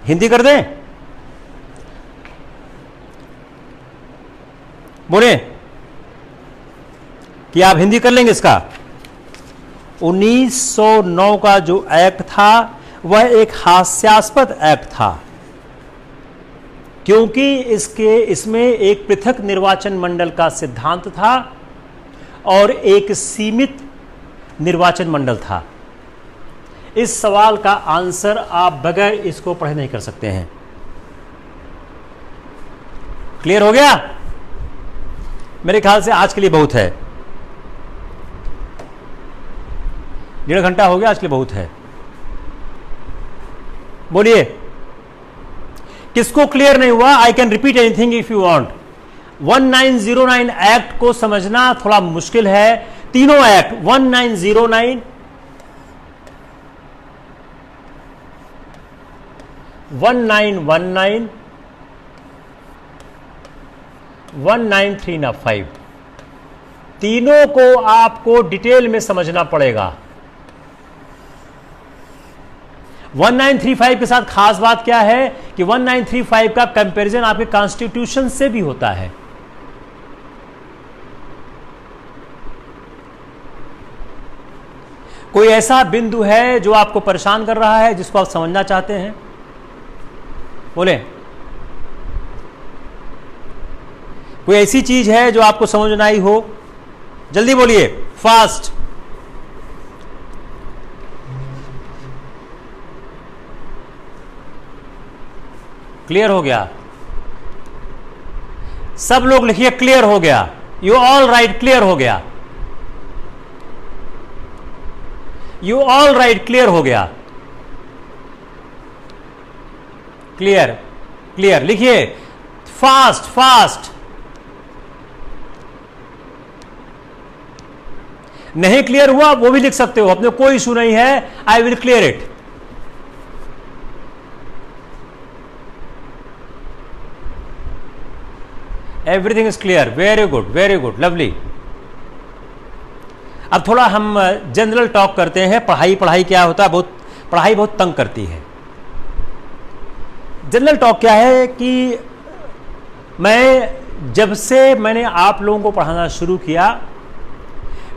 Hindi कर दें, बोले कि आप हिंदी कर लेंगे इसका. 1909 का जो एक्ट था वह एक हास्यास्पद एक्ट था, क्योंकि इसमें एक पृथक निर्वाचन मंडल का सिद्धांत था और एक सीमित निर्वाचन मंडल था. इस सवाल का आंसर आप बगैर इसको पढ़े नहीं कर सकते हैं. क्लियर हो गया? मेरे ख्याल से आज के लिए बहुत है. 1.5 घंटा हो गया, आज के लिए बहुत है. बोलिए किसको क्लियर नहीं हुआ? I can repeat anything if you want. 1909 act को समझना थोड़ा मुश्किल है. तीनों एक्ट 1909, 1919, 1935, तीनों को आपको डिटेल में समझना पड़ेगा. 1935 के साथ खास बात क्या है कि 1935 का कंपैरिजन आपके कॉन्स्टिट्यूशन से भी होता है. कोई ऐसा बिंदु है जो आपको परेशान कर रहा है, जिसको आप समझना चाहते हैं? बोले कोई ऐसी चीज है जो आपको समझ ना आई हो? जल्दी बोलिए, फास्ट. क्लियर हो गया? सब लोग लिखिए क्लियर हो गया. यू ऑल राइट, क्लियर हो गया. यू ऑल राइट, क्लियर हो गया. क्लियर, क्लियर लिखिए, फास्ट फास्ट. नहीं क्लियर हुआ वो भी लिख सकते हो, अपने कोई इशू नहीं है. I will clear it. Everything is clear. Very good, very good, lovely. अब थोड़ा हम जनरल टॉक करते हैं. पढ़ाई क्या होता है, पढ़ाई बहुत तंग करती है. जनरल टॉक क्या है कि जब से मैंने आप लोगों को पढ़ाना शुरू किया,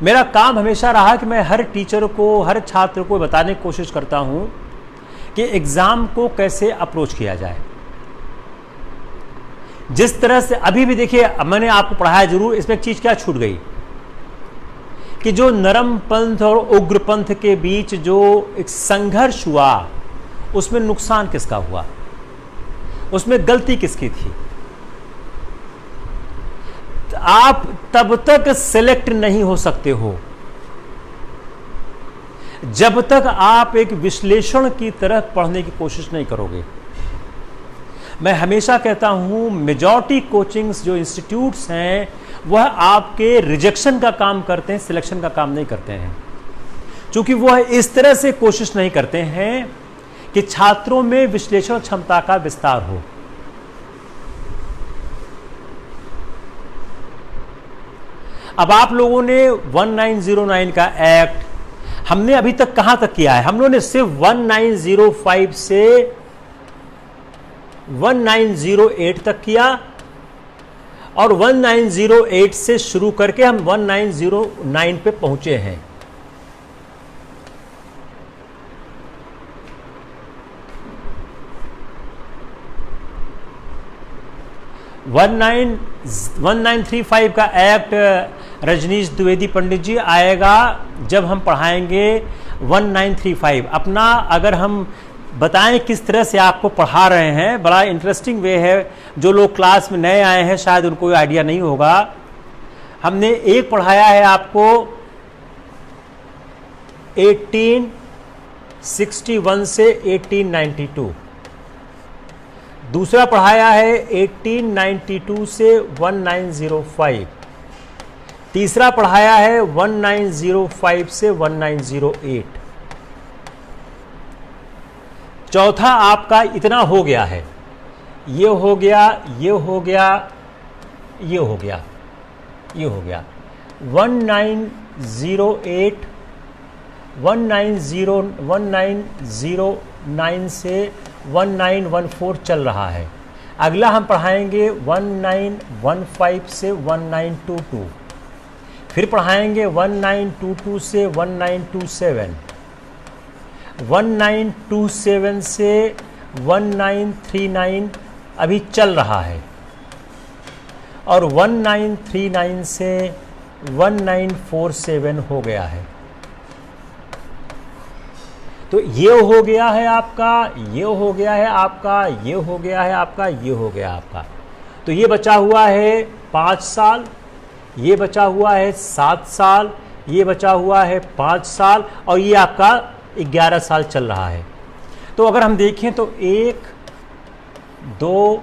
मेरा काम हमेशा रहा कि मैं हर टीचर को, हर छात्र को बताने की कोशिश करता हूं कि एग्जाम को कैसे अप्रोच किया जाए. जिस तरह से अभी भी देखिए, मैंने आपको पढ़ाया जरूर, इसमें एक चीज क्या छूट गई कि जो नरम पंथ और उग्र पंथ के बीच जो एक संघर्ष हुआ, उसमें नुकसान किसका हुआ, उसमें गलती किसकी थी। आप तब तक सिलेक्ट नहीं हो सकते हो जब तक आप एक विश्लेषण की तरह पढ़ने की कोशिश नहीं करोगे। मैं हमेशा कहता हूं, मेजॉरिटी कोचिंग्स जो इंस्टीट्यूट्स हैं वह आपके रिजेक्शन का काम करते हैं, सिलेक्शन का काम नहीं करते हैं, क्योंकि वह इस तरह से कोशिश नहीं करते हैं कि छात्रों में विश्लेषण क्षमता का विस्तार हो। अब आप लोगों ने 1909 का एक्ट हमने अभी तक कहां तक किया है? हम लोगों ने सिर्फ 1905 से 1908 तक किया, और 1908 से शुरू करके हम 1909 पे पहुंचे हैं। वन 1935 का एक्ट रजनीश द्विवेदी पंडित जी आएगा जब हम पढ़ाएंगे 1935। अपना अगर हम बताएं किस तरह से आपको पढ़ा रहे हैं, बड़ा इंटरेस्टिंग वे है। जो लोग क्लास में नए आए हैं शायद उनको आइडिया नहीं होगा। हमने एक पढ़ाया है आपको 1861 से 1892, दूसरा पढ़ाया है 1892 से 1905, तीसरा पढ़ाया है 1905 से 1908, चौथा आपका इतना हो गया है, ये हो गया, ये हो गया, ये हो गया, ये हो गया। 1908 1909 से 1914 चल रहा है। अगला हम पढ़ाएंगे 1915 से 1922, फिर पढ़ाएंगे 1922 से 1927, 1927 से 1939 अभी चल रहा है, और 1939 से 1947 हो गया है। तो ये हो गया है आपका, ये हो गया है आपका, ये हो गया है आपका, ये हो गया आपका। तो ये बचा हुआ है 5 साल, ये बचा हुआ है 7 साल, ये बचा हुआ है 5 साल, और ये आपका 11 साल चल रहा है। तो अगर हम देखें तो 1 2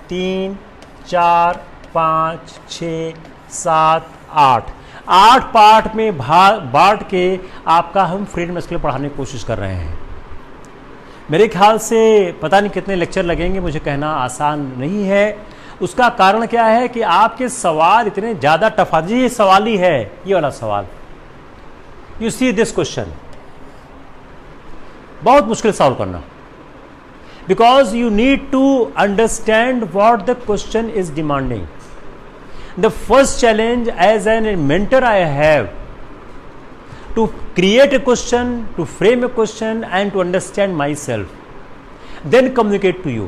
3 4 5 6 7 8 पार्ट में बांट के आपका हम फ्रीडम स्किल पढ़ाने की कोशिश कर रहे हैं। मेरे ख्याल से पता नहीं कितने लेक्चर लगेंगे, मुझे कहना आसान नहीं है। उसका कारण क्या है कि आपके सवाल इतने ज़्यादा टफ आते। ये सवाल ही है, ये वाला सवाल, यू सी दिस क्वेश्चन, बहुत मुश्किल सॉल्व करना, because you need to understand what the question is demanding. The first challenge as a mentor I have to create a question, to frame a question and to understand myself, then communicate to you.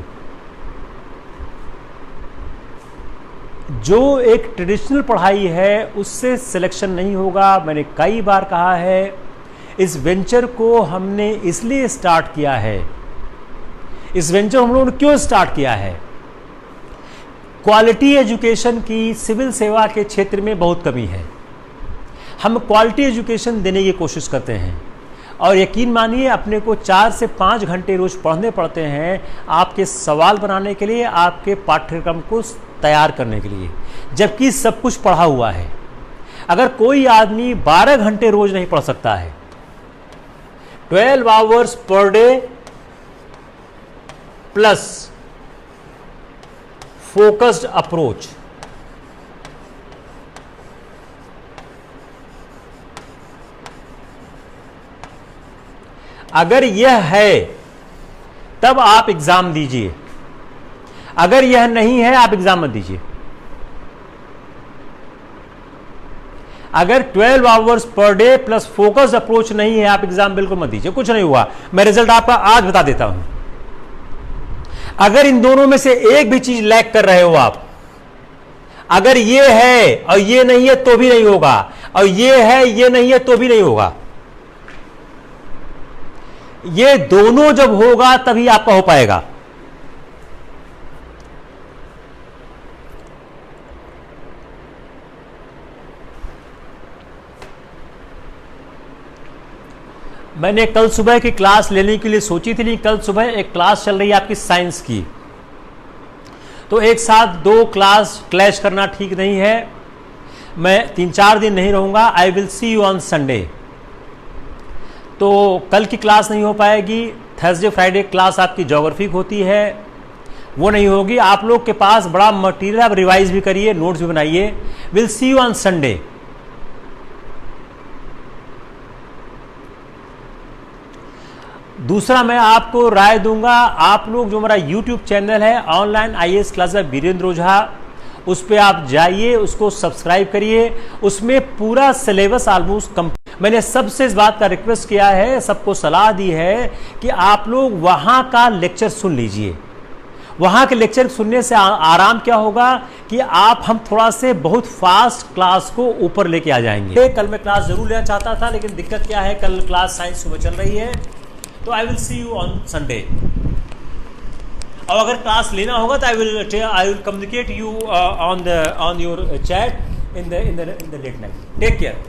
जो एक ट्रेडिशनल पढ़ाई है उससे सिलेक्शन नहीं होगा। मैंने कई बार कहा है, इस वेंचर को हमने इसलिए स्टार्ट किया है, इस वेंचर हम लोगों ने क्यों स्टार्ट किया है? क्वालिटी एजुकेशन की सिविल सेवा के क्षेत्र में बहुत कमी है। हम क्वालिटी एजुकेशन देने की कोशिश करते हैं, और यकीन मानिए अपने को 4 से 5 घंटे रोज पढ़ने पड़ते हैं आपके सवाल बनाने के लिए, आपके पाठ्यक्रम को तैयार करने के लिए, जबकि सब कुछ पढ़ा हुआ है। अगर कोई आदमी 12 घंटे रोज नहीं पढ़ सकता है, 12 hours per debt plus focused approach, अगर यह है तब आप एग्जाम दीजिए, अगर यह नहीं है आप एग्जाम मत दीजिए। अगर 12 hours per debt plus focused approach नहीं है, आप एग्जाम बिल्कुल मत दीजिए, कुछ नहीं हुआ। मैं रिजल्ट आपका आज बता देता हूं। अगर इन दोनों में से एक भी चीज लैक कर रहे हो आप, अगर ये है और ये नहीं है तो भी नहीं होगा, और ये है ये नहीं है तो भी नहीं होगा, ये दोनों जब होगा तभी आपका हो पाएगा। मैंने कल सुबह की क्लास लेने के लिए सोची थी, लेकिन कल सुबह एक क्लास चल रही है आपकी साइंस की, तो एक साथ दो क्लास क्लैश करना ठीक नहीं है। मैं 3-4 दिन नहीं रहूँगा। आई will see you on Sunday. तो कल की क्लास नहीं हो पाएगी। थर्सडे फ्राइडे क्लास आपकी ज्योग्राफी होती है, वो नहीं होगी। आप लोग के पास बड़ा मटेरियल, आप रिवाइज भी करिए, नोट्स भी बनाइए। Will see you on Sunday. दूसरा मैं आपको राय दूंगा, आप लोग जो हमारा YouTube चैनल है online IAS class by Virendra Ojha, उस पर आप जाइए, उसको सब्सक्राइब करिए। उसमें पूरा सिलेबस ऑलमोस्ट मैंने सबसे इस बात का रिक्वेस्ट किया है, सबको सलाह दी है कि आप लोग वहाँ का लेक्चर सुन लीजिए। वहाँ के लेक्चर सुनने से आराम क्या होगा कि हम थोड़ा से बहुत फास्ट क्लास को ऊपर लेके आ जाएंगे। कल मैं क्लास जरूर लेना चाहता था, लेकिन दिक्कत क्या है, कल क्लास साइंस सुबह चल रही है, तो I will see you on Sunday. और अगर क्लास लेना होगा तो I will communicate you on your chat in the late night. Take care.